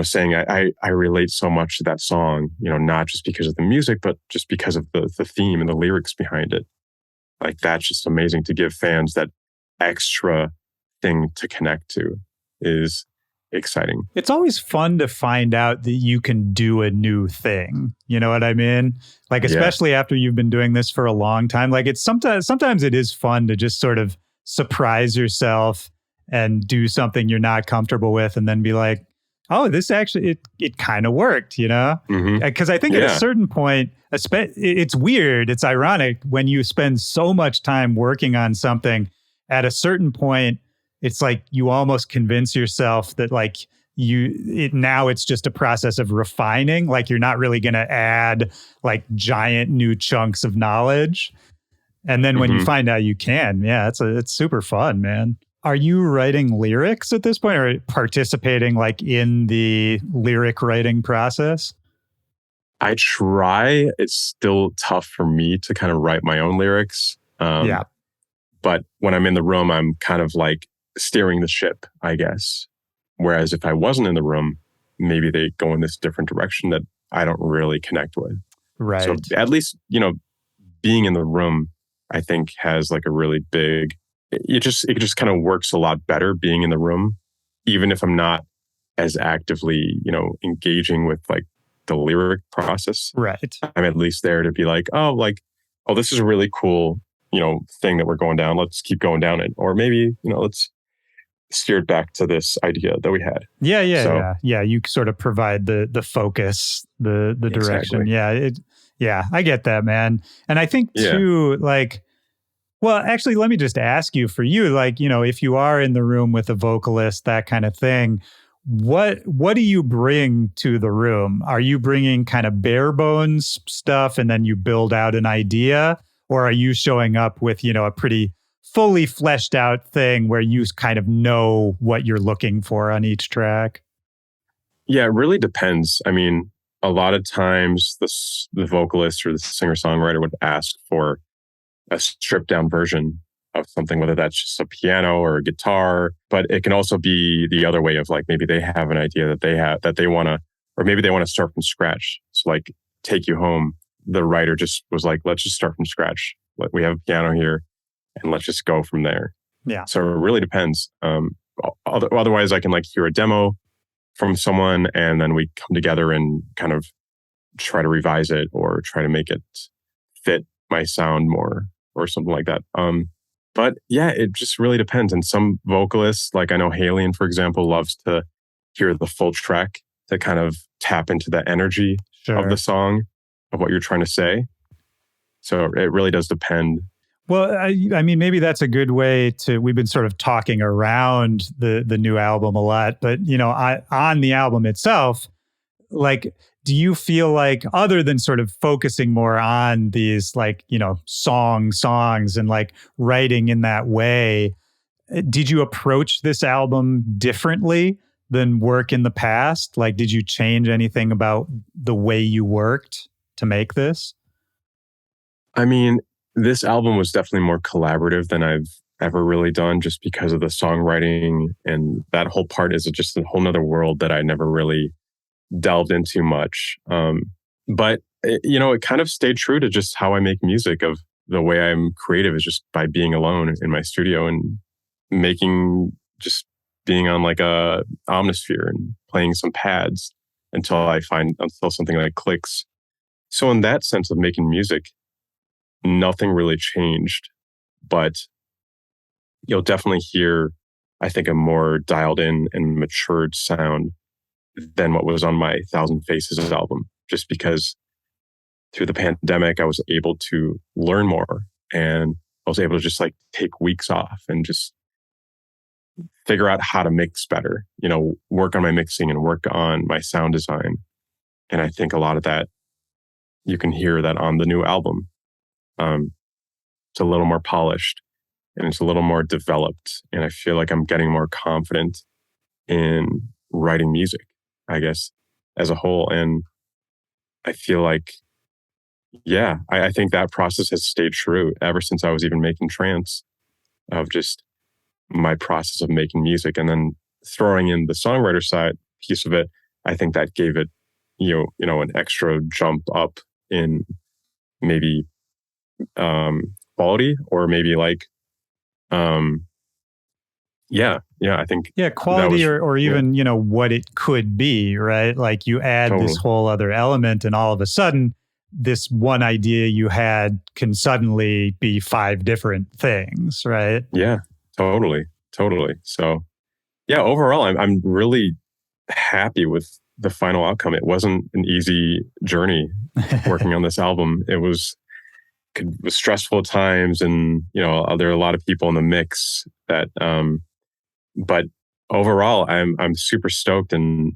saying I relate so much to that song, not just because of the music, but just because of the theme and the lyrics behind it. Like, that's just amazing to give fans that extra thing to connect to is exciting. It's always fun to find out that you can do a new thing. You know what I mean? Like, especially after you've been doing this for a long time. Like, it's sometimes it is fun to just sort of surprise yourself and do something you're not comfortable with and then be like, oh, this actually, it kind of worked, Because I think at a certain point, it's weird, it's ironic when you spend so much time working on something at a certain point, it's like you almost convince yourself that like now it's just a process of refining. Like you're not really going to add like giant new chunks of knowledge. And then when you find out you can, it's super fun, man. Are you writing lyrics at this point or participating like in the lyric writing process? I try. It's still tough for me to kind of write my own lyrics. But when I'm in the room, I'm kind of like steering the ship, I guess. Whereas if I wasn't in the room, maybe they go in this different direction that I don't really connect with. Right. So at least, being in the room, I think has like a really big, it just kind of works a lot better being in the room, even if I'm not as actively, engaging with like the lyric process. Right. I'm at least there to be like, oh, this is a really cool, thing that we're going down. Let's keep going down it. Or maybe, let's steer it back to this idea that we had. Yeah. You sort of provide the focus, the direction. Exactly. Yeah. I get that, man. And I think too, like, well, actually, let me just ask you for you, like, if you are in the room with a vocalist, that kind of thing, what do you bring to the room? Are you bringing kind of bare bones stuff and then you build out an idea? Or are you showing up with, a pretty fully fleshed out thing where you kind of know what you're looking for on each track? Yeah, it really depends. I mean, a lot of times the vocalist or the singer-songwriter would ask for a stripped down version of something, whether that's just a piano or a guitar, but it can also be the other way of like, maybe they have an idea that they want to, or maybe they want to start from scratch. So like Take You Home, the writer just was like, let's just start from scratch. We have a piano here and let's just go from there. Yeah. So it really depends. Otherwise I can like hear a demo from someone and then we come together and kind of try to revise it or try to make it fit my sound more or something like that. But yeah, it just really depends. And some vocalists, like I know Halion, for example, loves to hear the full track to kind of tap into the energy of the song, of what you're trying to say. So it really does depend. Well, I mean, maybe that's a good way we've been sort of talking around the new album a lot, but, on the album itself, like, do you feel like other than sort of focusing more on these like, songs and like writing in that way, did you approach this album differently than work in the past? Like, did you change anything about the way you worked to make this? I mean, this album was definitely more collaborative than I've ever really done just because of the songwriting, and that whole part is just a whole nother world that I never really delved into much. But it kind of stayed true to just how I make music. Of the way I'm creative is just by being alone in my studio and just being on like a Omnisphere and playing some pads until something like clicks. So in that sense of making music, nothing really changed, but you'll definitely hear, I think, a more dialed in and matured sound than what was on my Thousand Faces album, just because through the pandemic, I was able to learn more and I was able to just like take weeks off and just figure out how to mix better, work on my mixing and work on my sound design. And I think a lot of that, you can hear that on the new album. It's a little more polished and it's a little more developed. And I feel like I'm getting more confident in writing music, I guess, as a whole. And I feel like, I think that process has stayed true ever since I was even making trance, of just my process of making music. And then throwing in the songwriter side piece of it, I think that gave it, an extra jump up in maybe quality, or maybe like I think quality or even what it could be, right? Like you add this whole other element and all of a sudden this one idea you had can suddenly be 5 different things, right? Yeah, totally. So overall I'm really happy with the final outcome. It wasn't an easy journey working on this album. It was was stressful at times, and there are a lot of people in the mix that. But overall, I'm super stoked, and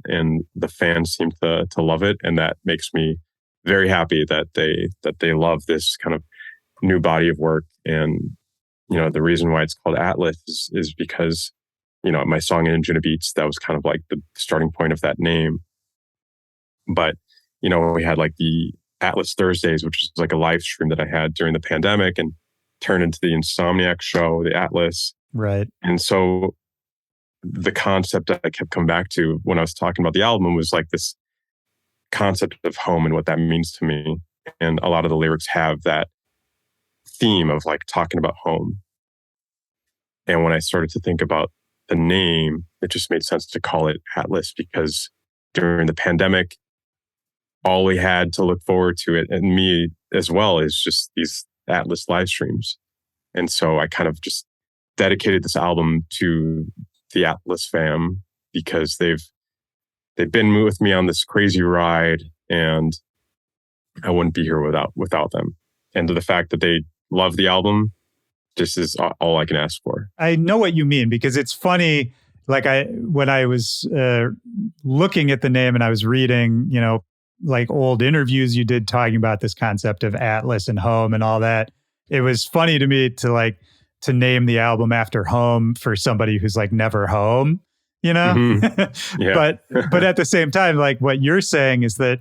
the fans seem to love it, and that makes me very happy that they love this kind of new body of work. And the reason why it's called Atlas is because my song Anjunabeats, that was kind of like the starting point of that name. But we had like the Atlas Thursdays, which is like a live stream that I had during the pandemic, and turned into the Insomniac show, the Atlas. Right. And so the concept that I kept coming back to when I was talking about the album was like this concept of home and what that means to me. And a lot of the lyrics have that theme of like talking about home. And when I started to think about the name, it just made sense to call it Atlas, because during the pandemic, all we had to look forward to, it, and me as well, is just these Atlas live streams. And so I kind of just dedicated this album to the Atlas fam, because they've been with me on this crazy ride, and I wouldn't be here without them. And to the fact that they love the album, just is all I can ask for. I know what you mean, because it's funny. Like when I was looking at the name and I was reading, like old interviews you did talking about this concept of Atlas and home and all that, it was funny to me to name the album after home for somebody who's like never home, Mm-hmm. Yeah. but at the same time, like what you're saying is that,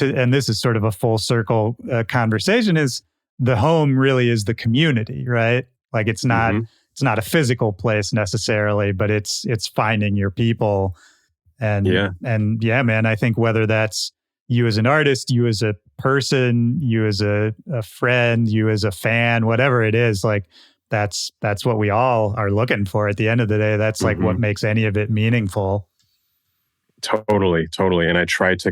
and this is sort of a full circle conversation, is the home really is the community, right? Like it's not a physical place necessarily, but it's finding your people. And yeah, man, I think whether that's you as an artist, you as a person, you as a friend, you as a fan, whatever it is, like that's what we all are looking for at the end of the day. That's like what makes any of it meaningful. Totally. And I try to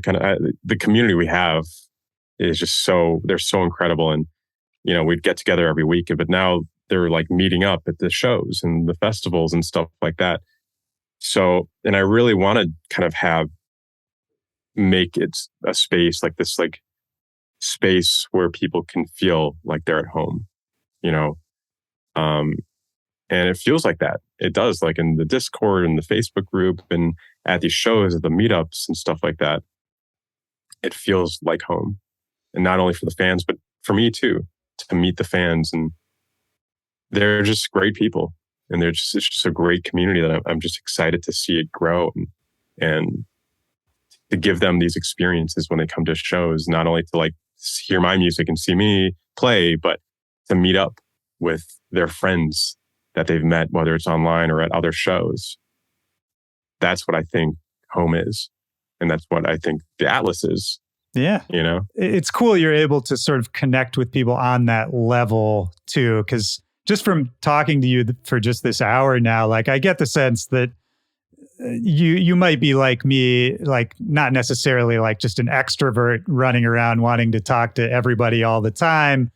the community we have is just they're so incredible. And, we'd get together every week, but now they're like meeting up at the shows and the festivals and stuff like that. So, and I really want to kind of make it a space like this, like space where people can feel like they're at home, and it feels like that. It does, like in the Discord and the Facebook group and at these shows, at the meetups and stuff like that. It feels like home, and not only for the fans, but for me too, to meet the fans. And they're just great people, and it's just a great community that I'm just excited to see it grow and to give them these experiences when they come to shows, not only to like hear my music and see me play, but to meet up with their friends that they've met, whether it's online or at other shows. That's what I think home is. And that's what I think the Atlas is. Yeah. It's cool you're able to sort of connect with people on that level too. Because just from talking to you for just this hour now, like I get the sense that you might be like me, like not necessarily like just an extrovert running around wanting to talk to everybody all the time.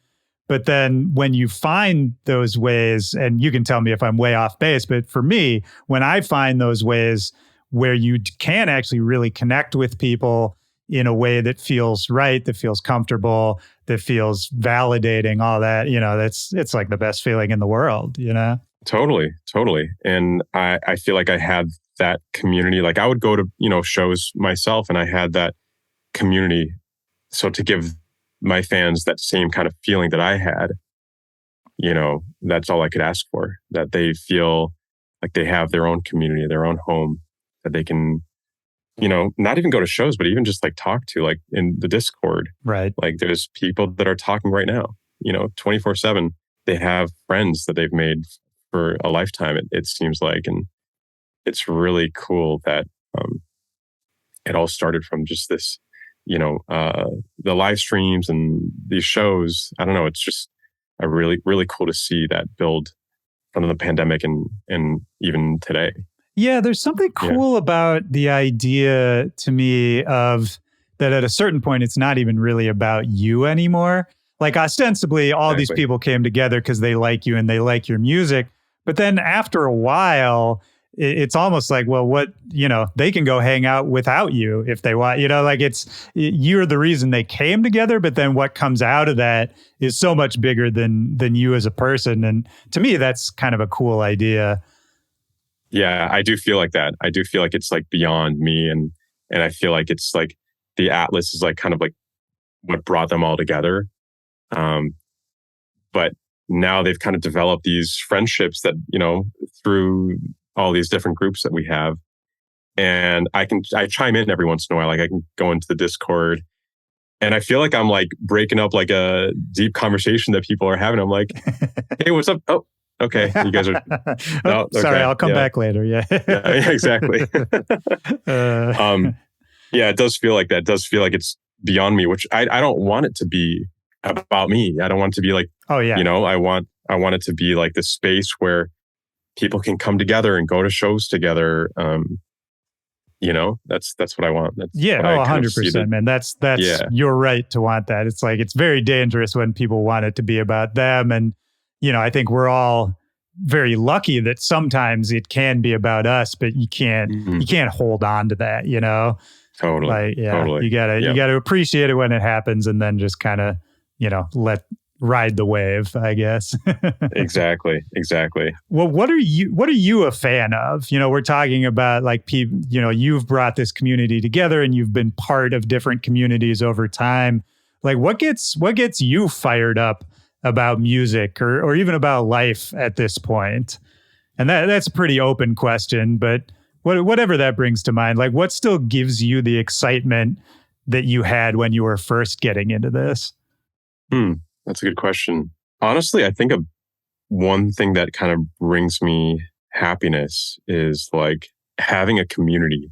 But then when you find those ways, and you can tell me if I'm way off base, but for me, when I find those ways where you can actually really connect with people in a way that feels right, that feels comfortable, that feels validating, all that, it's like the best feeling in the world, Totally. And I feel like I had that community. Like I would go to, shows myself, and I had that community. So to give my fans that same kind of feeling that I had, that's all I could ask for, that they feel like they have their own community, their own home, that they can, not even go to shows, but even just like talk to, like in the Discord. Right. Like there's people that are talking right now, 24/7. They have friends that they've made for a lifetime, it seems like. And it's really cool that it all started from just this, the live streams and these shows. I don't know. It's just really, really cool to see that build from the pandemic and even today. Yeah, there's something cool about the idea to me of that at a certain point, it's not even really about you anymore. Like ostensibly, all these people came together because they like you and they like your music. But then after a while, it's almost like, well, what, they can go hang out without you if they want, like you're the reason they came together, but then what comes out of that is so much bigger than you as a person. And to me, that's kind of a cool idea. Yeah, I do feel like that. I do feel like it's like beyond me. And I feel like it's like the Atlas is like kind of like what brought them all together. But now they've kind of developed these friendships that, through all these different groups that we have. And I chime in every once in a while. Like I can go into the Discord and I feel like I'm like breaking up like a deep conversation that people are having. I'm like, hey, what's up? Oh, okay. You guys are, no, okay. Sorry, I'll come back later. Yeah. Yeah, exactly. Yeah, it does feel like that. It does feel like it's beyond me, which I don't want it to be about me. I don't want it to be like, oh yeah, I want it to be like this space where people can come together and go to shows together. That's what I want. That's 100%, man. That's You're right to want that. It's like, it's very dangerous when people want it to be about them. And, I think we're all very lucky that sometimes it can be about us, but you can't hold on to that, Totally. Like, totally. You gotta appreciate it when it happens and then just kind of, ride the wave, I guess. Exactly. Well, what are you a fan of? We're talking about like people, you've brought this community together and you've been part of different communities over time. Like what gets you fired up about music or even about life at this point? And that's a pretty open question, but whatever that brings to mind, like what still gives you the excitement that you had when you were first getting into this? That's a good question. Honestly, I think one thing that kind of brings me happiness is like having a community,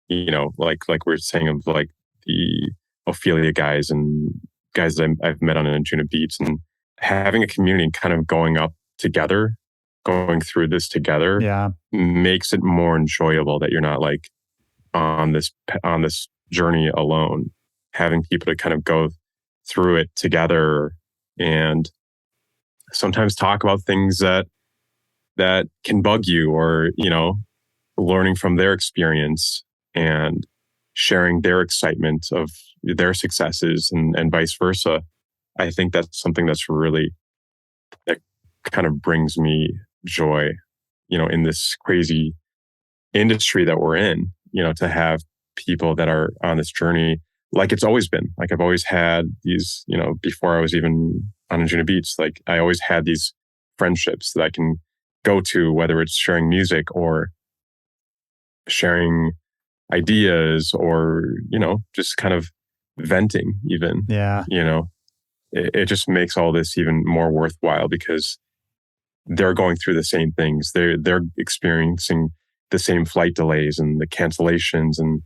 like we're saying of like the Ophelia guys and guys that I've met on Anjunabeats, and having a community and kind of going through this together makes it more enjoyable that you're not like on this journey alone. Having people to kind of go through it together and sometimes talk about things that can bug you, or learning from their experience and sharing their excitement of their successes and vice versa. I think that's something that kind of brings me joy, in this crazy industry that we're in, to have people that are on this journey. Like it's always been, like I've always had these, before I was even on Anjunabeats, like I always had these friendships that I can go to, whether it's sharing music or sharing ideas or, just kind of venting even. Yeah. It just makes all this even more worthwhile because they're going through the same things. They're experiencing the same flight delays and the cancellations and,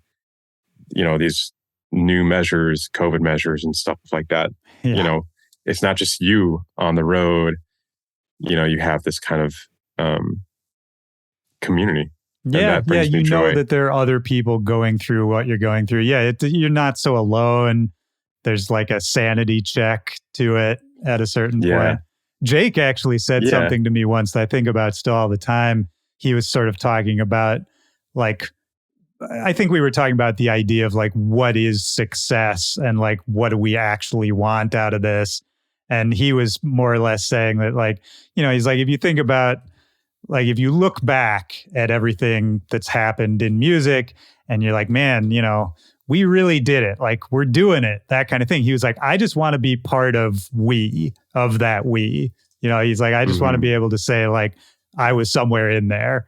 these new measures, COVID measures and stuff like that. Yeah. It's not just you on the road. You have this kind of community. Yeah, you know that there are other people going through what you're going through. Yeah, you're not so alone. There's like a sanity check to it at a certain point. Jake actually said something to me once that I think about still all the time. He was sort of talking about like, I think we were talking about the idea of like, what is success and like, what do we actually want out of this? And he was more or less saying that like, he's like, if you think about, like, if you look back at everything that's happened in music and you're like, man, we really did it. Like, we're doing it, that kind of thing. He was like, I just want to be part of that we. He's like, I just want to be able to say like, I was somewhere in there.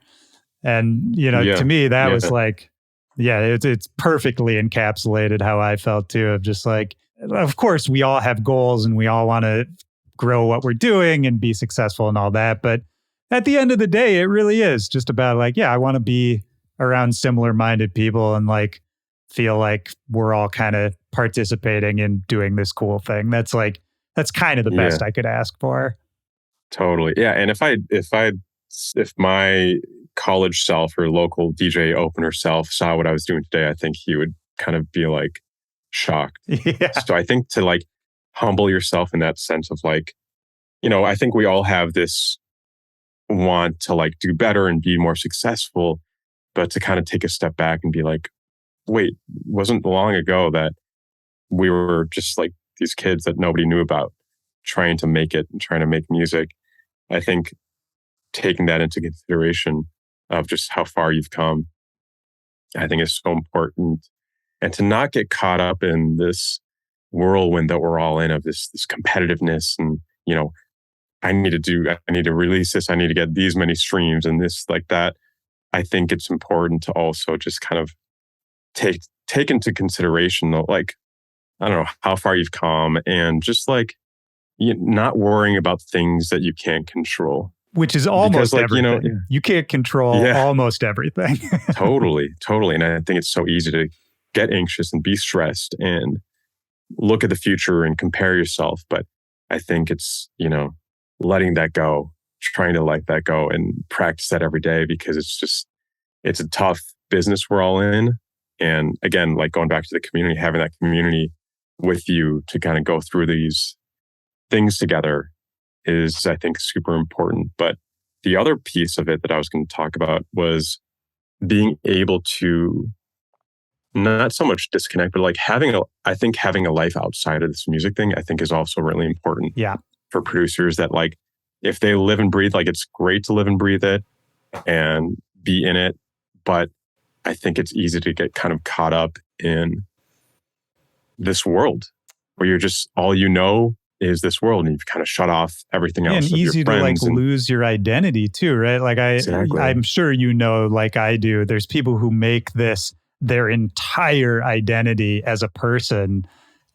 And, to me, that was like, it's perfectly encapsulated how I felt too, of just like, of course, we all have goals and we all want to grow what we're doing and be successful and all that. But at the end of the day, it really is just about like, I want to be around similar minded people and like feel like we're all kind of participating in doing this cool thing. That's kind of the best I could ask for. Totally. Yeah. And if my college self or local DJ opener self saw what I was doing today, I think he would kind of be like shocked. Yeah. So I think to like humble yourself in that sense of like, I think we all have this want to like do better and be more successful, but to kind of take a step back and be like, wait, wasn't long ago that we were just like these kids that nobody knew about trying to make it and trying to make music. I think taking that into consideration of just how far you've come, I think is so important. And to not get caught up in this whirlwind that we're all in of this competitiveness and, you know, I need to release this. I need to get these many streams and this like that. I think it's important to also just kind of take into consideration, like, I don't know, how far you've come and just like not worrying about things that you can't control. Which is almost like, everything. You can't control almost everything. Totally. And I think it's so easy to get anxious and be stressed and look at the future and compare yourself. But I think it's, letting that go, trying to let that go and practice that every day, because it's a tough business we're all in. And again, like going back to the community, having that community with you to kind of go through these things together is, I think, super important. But the other piece of it that I was going to talk about was being able to not so much disconnect, but like having a life outside of this music thing, I think is also really important. Yeah. For producers, that like, if they live and breathe, like it's great to live and breathe it and be in it. But I think it's easy to get kind of caught up in this world where you're just, all you know is this world, and you've kind of shut off everything else. And easy to like lose your identity too, right? Like Exactly. I'm sure like I do, there's people who make this their entire identity as a person.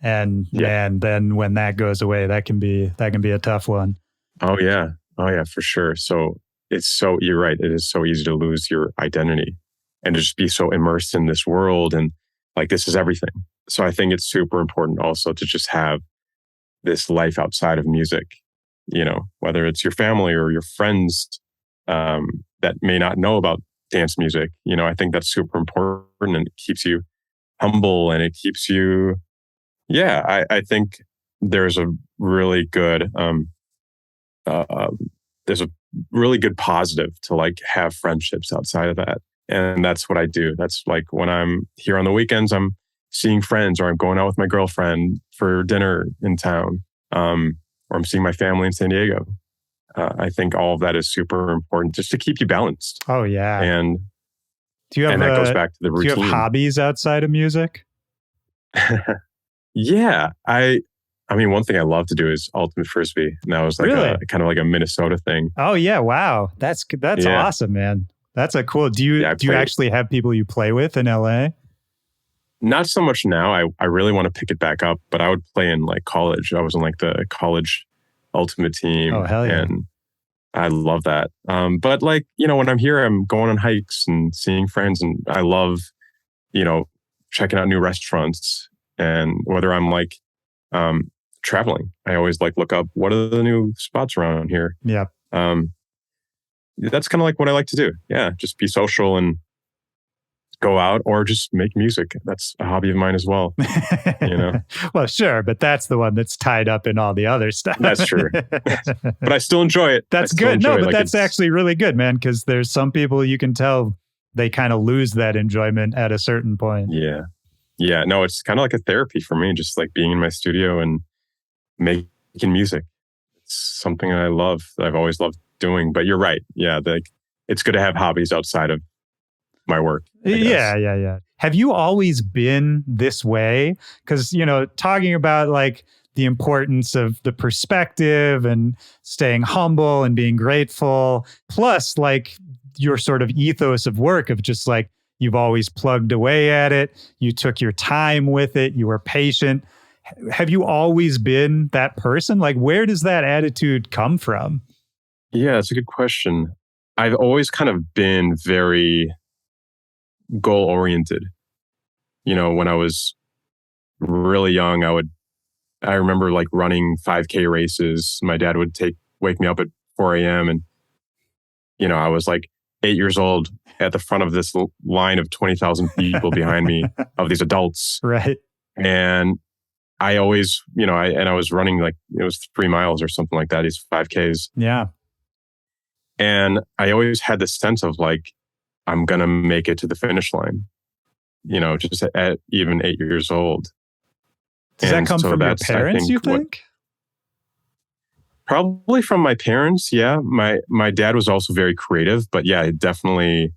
And man, then when that goes away, that can be a tough one. Oh yeah, for sure. So you're right. It is so easy to lose your identity and to just be so immersed in this world and like this is everything. So I think it's super important also to just have this life outside of music, whether it's your family or your friends that may not know about dance music. I think that's super important, and it keeps you humble and it keeps you, I think there's a really good, there's a really good positive to like have friendships outside of that. And that's what I do. That's like when I'm here on the weekends, I'm seeing friends, or I'm going out with my girlfriend for dinner in town, or I'm seeing my family in San Diego. I think all of that is super important just to keep you balanced. Oh yeah. And that goes back to the routine. Do you have hobbies outside of music? Yeah. I mean, one thing I love to do is ultimate frisbee. And that was like kind of like a Minnesota thing. Oh yeah. Wow. That's awesome, man. That's a cool. Do you actually have people you play with in LA? Not so much now. I really want to pick it back up, but I would play in like college. I was in like the college ultimate team. Oh, hell yeah. And I love that. But like, when I'm here, I'm going on hikes and seeing friends, and I love, checking out new restaurants. And whether I'm like traveling, I always like look up what are the new spots around here. Yeah. That's kind of like what I like to do. Yeah. Just be social and go out or just make music. That's a hobby of mine as well. Well, sure. But that's the one that's tied up in all the other stuff. That's true. But I still enjoy it. That's good. No, but that's actually really good, man. Because there's some people you can tell they kind of lose that enjoyment at a certain point. Yeah. Yeah. No, it's kind of like a therapy for me, just like being in my studio and making music. It's something I love, that I've always loved doing. But you're right. Yeah. It's good to have hobbies outside of my work. Yeah. Have you always been this way? Because, talking about like the importance of the perspective and staying humble and being grateful, plus like your sort of ethos of work of just like, you've always plugged away at it. You took your time with it. You were patient. Have you always been that person? Like, where does that attitude come from? Yeah, that's a good question. I've always kind of been very goal-oriented. When I was really young, I remember like running 5K races. My dad would wake me up at 4 a.m. and, I was like 8 years old at the front of this line of 20,000 people behind me of these adults. Right. And I always, I was running like, it was 3 miles or something like that, these 5Ks. Yeah. And I always had this sense of like, I'm going to make it to the finish line, just at even 8 years old. Does that come from your parents, you think? Probably from my parents. Yeah. My dad was also very creative, but yeah, definitely,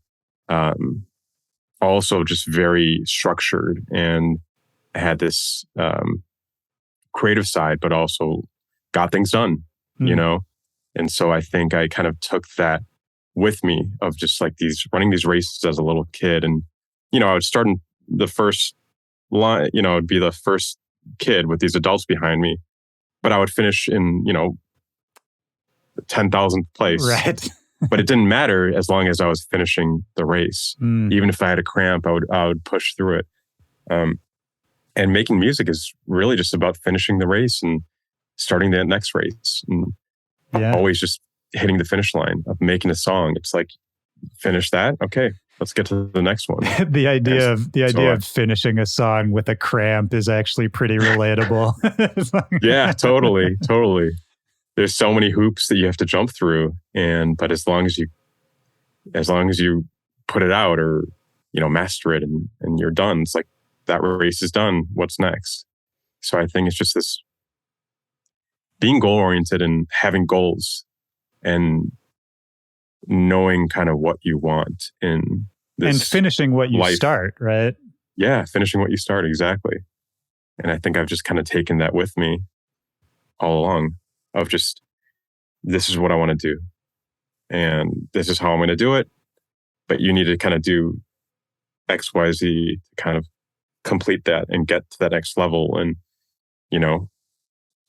also just very structured and had this, creative side, but also got things done, And so I think I kind of took that with me of just like running these races as a little kid. And, I would start in the first line, I'd be the first kid with these adults behind me, but I would finish in, 10,000th place. Right. But it didn't matter as long as I was finishing the race. Even if I had a cramp, I would push through it. And making music is really just about finishing the race and starting that next race. And always just hitting the finish line of making a song. It's like, finish that. Okay, let's get to the next one. the idea of finishing a song with a cramp is actually pretty relatable. Yeah, totally. There's so many hoops that you have to jump through, but as long as you put it out or master it and you're done, it's like that race is done. What's next? So I think it's just this being goal oriented and having goals and knowing kind of what you want in this and finishing what you life. Start, right? Yeah, finishing what you start, exactly. And I think I've just kind of taken that with me all along of just, this is what I want to do. And this is how I'm going to do it. But you need to kind of do X, Y, Z to kind of complete that and get to that next level. And,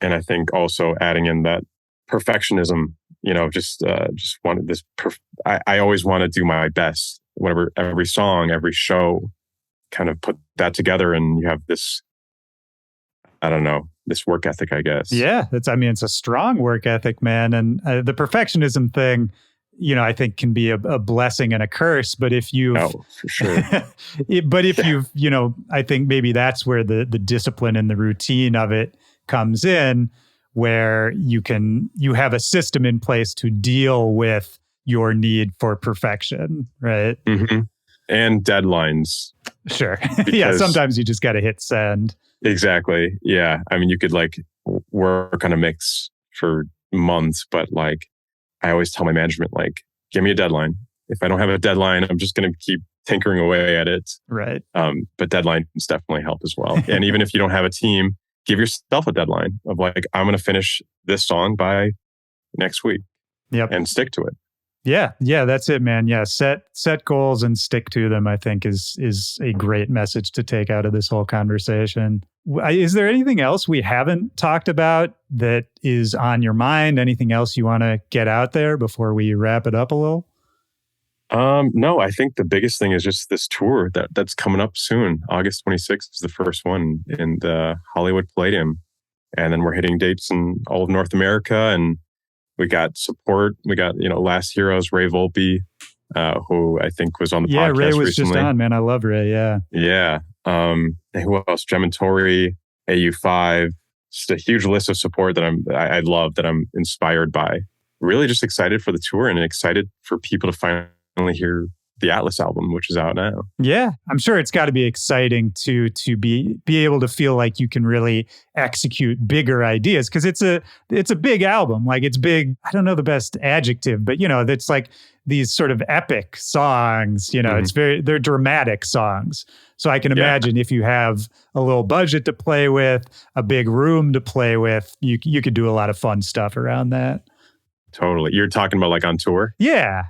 and I think also adding in that perfectionism, just wanted this, I always want to do my best, whatever, every song, every show, kind of put that together and you have this, I don't know, this work ethic, I guess. Yeah, it's a strong work ethic, man. And the perfectionism thing, I think can be a blessing and a curse. But if you, for sure. But if you've, I think maybe that's where the discipline and the routine of it comes in, where you have a system in place to deal with your need for perfection, right? Mm-hmm. And deadlines. Sure. Yeah, sometimes you just got to hit send. Exactly. Yeah. I mean, you could like work on a mix for months, but like I always tell my management, like, give me a deadline. If I don't have a deadline, I'm just going to keep tinkering away at it. Right. But deadlines definitely help as well. And even if you don't have a team, give yourself a deadline of like, I'm going to finish this song by next week. Yep. And stick to it. Yeah, that's it, man. Yeah, set goals and stick to them, I think is a great message to take out of this whole conversation. Is there anything else we haven't talked about that is on your mind? Anything else you want to get out there before we wrap it up a little? No, I think the biggest thing is just this tour that's coming up soon. August 26th is the first one in the Hollywood Palladium. And then we're hitting dates in all of North America, and we got support. We got, Last Heroes, Ray Volpe, who I think was on the podcast recently. Yeah, Ray was just on, man. I love Ray, yeah. Yeah. Who else? Gementori, AU5. Just a huge list of support that I love, that I'm inspired by. Really just excited for the tour and excited for people to finally hear the Atlas album, which is out now. Yeah, I'm sure it's got to be exciting to be able to feel like you can really execute bigger ideas, because it's a big album. Like, it's big. I don't know the best adjective, but it's like these sort of epic songs. Mm-hmm. They're dramatic songs. So I can imagine if you have a little budget to play with, a big room to play with, you could do a lot of fun stuff around that. Totally. You're talking about like on tour? Yeah.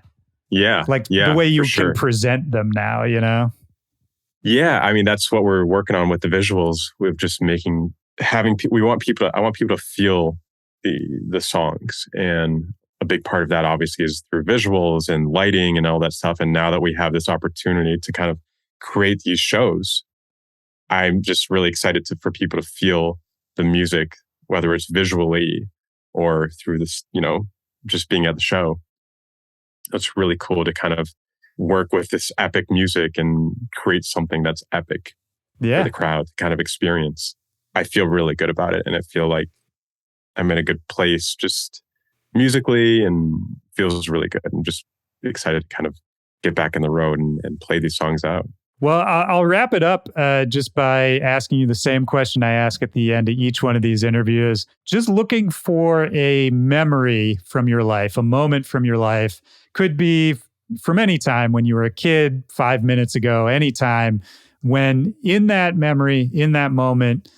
Yeah. Like the way you can present them now, Yeah. I mean, that's what we're working on with the visuals. We've just I want people to feel the songs. And a big part of that obviously is through visuals and lighting and all that stuff. And now that we have this opportunity to kind of create these shows, I'm just really excited for people to feel the music, whether it's visually or through this, just being at the show. It's really cool to kind of work with this epic music and create something that's epic for the crowd to kind of experience. I feel really good about it. And I feel like I'm in a good place just musically and feels really good. I'm just excited to kind of get back in the road and play these songs out. Well, I'll wrap it up just by asking you the same question I ask at the end of each one of these interviews. Just looking for a memory from your life, a moment from your life. Could be from any time when you were a kid, 5 minutes ago, anytime, when in that memory, in that moment,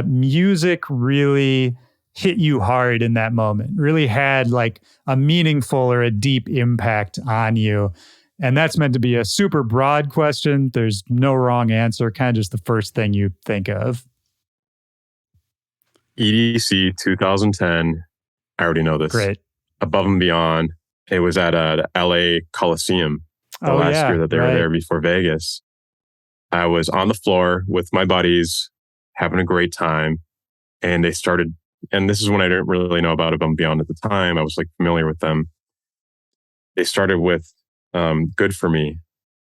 music really hit you hard in that moment, really had like a meaningful or a deep impact on you. And that's meant to be a super broad question. There's no wrong answer, kind of just the first thing you think of. EDC 2010. I already know this. Great. Above and Beyond. It was at a LA Coliseum the last year that they were there before Vegas. I was on the floor with my buddies, having a great time. And they started, and this is when I didn't really know about Above and Beyond at the time. I was like familiar with them. They started with Good For Me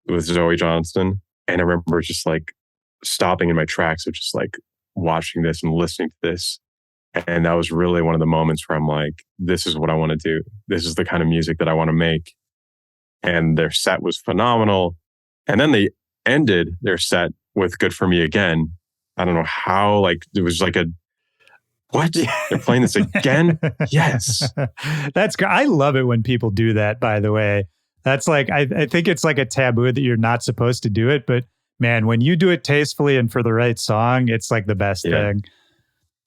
with Zoe Johnston. And I remember just like stopping in my tracks of just like watching this and listening to this. And that was really one of the moments where I'm like, this is what I want to do. This is the kind of music that I want to make. And their set was phenomenal. And then they ended their set with Good For Me again. I don't know how, like, it was like a, what? They're playing this again? Yes. That's good. I love it when people do that, by the way. That's like, I think it's like a taboo that you're not supposed to do it. But man, when you do it tastefully and for the right song, it's like the best thing.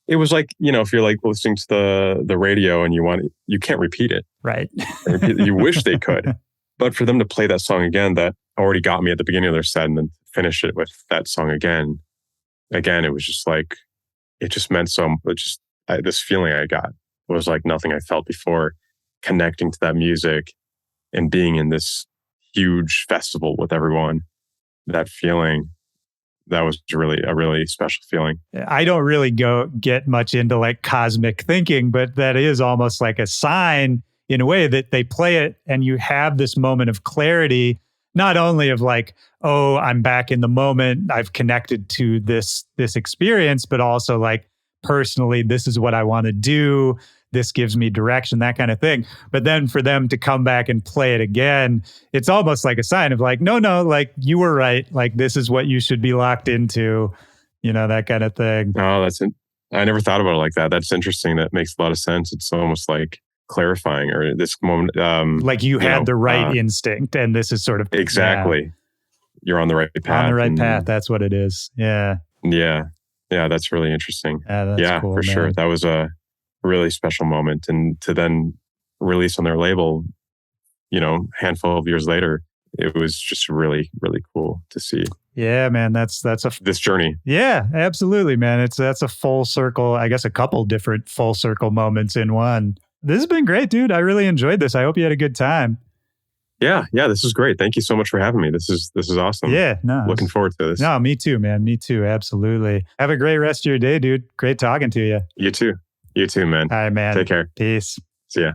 It was like, you know, if you're like listening to the radio and you can't repeat it. Right. You wish they could. But for them to play that song again, that already got me at the beginning of their set and then finish it with that song again, it was just like, it just meant so much. This feeling I got was like nothing I felt before, connecting to that music and being in this huge festival with everyone. That feeling, that was really a really special feeling. I don't really get much into like cosmic thinking, but that is almost like a sign in a way that they play it and you have this moment of clarity, not only of like, oh, I'm back in the moment, I've connected to this experience, but also like personally, this is what I want to do. This gives me direction, that kind of thing. But then for them to come back and play it again, it's almost like a sign of like, no, like you were right. Like this is what you should be locked into, you know, that kind of thing. Oh, that's it. I never thought about it like that. That's interesting. That makes a lot of sense. It's almost like clarifying or this moment. Like you had the right instinct and this is sort of. Exactly. Yeah. You're on the right path. On the right path. That's what it is. Yeah. Yeah. Yeah. That's really interesting. That's cool, for man. Sure. That was a really special moment. And to then release on their label, you know, handful of years later, it was just really, really cool to see. Yeah, man, that's this journey. Yeah, absolutely, man. That's a full circle, I guess a couple different full circle moments in one. This has been great, dude. I really enjoyed this. I hope you had a good time. Yeah, this is great. Thank you so much for having me. This is awesome. Yeah, looking forward to this. No, me too, man. Me too. Absolutely. Have a great rest of your day, dude. Great talking to you. You too. You too, man. All right, man. Take care. Peace. See ya.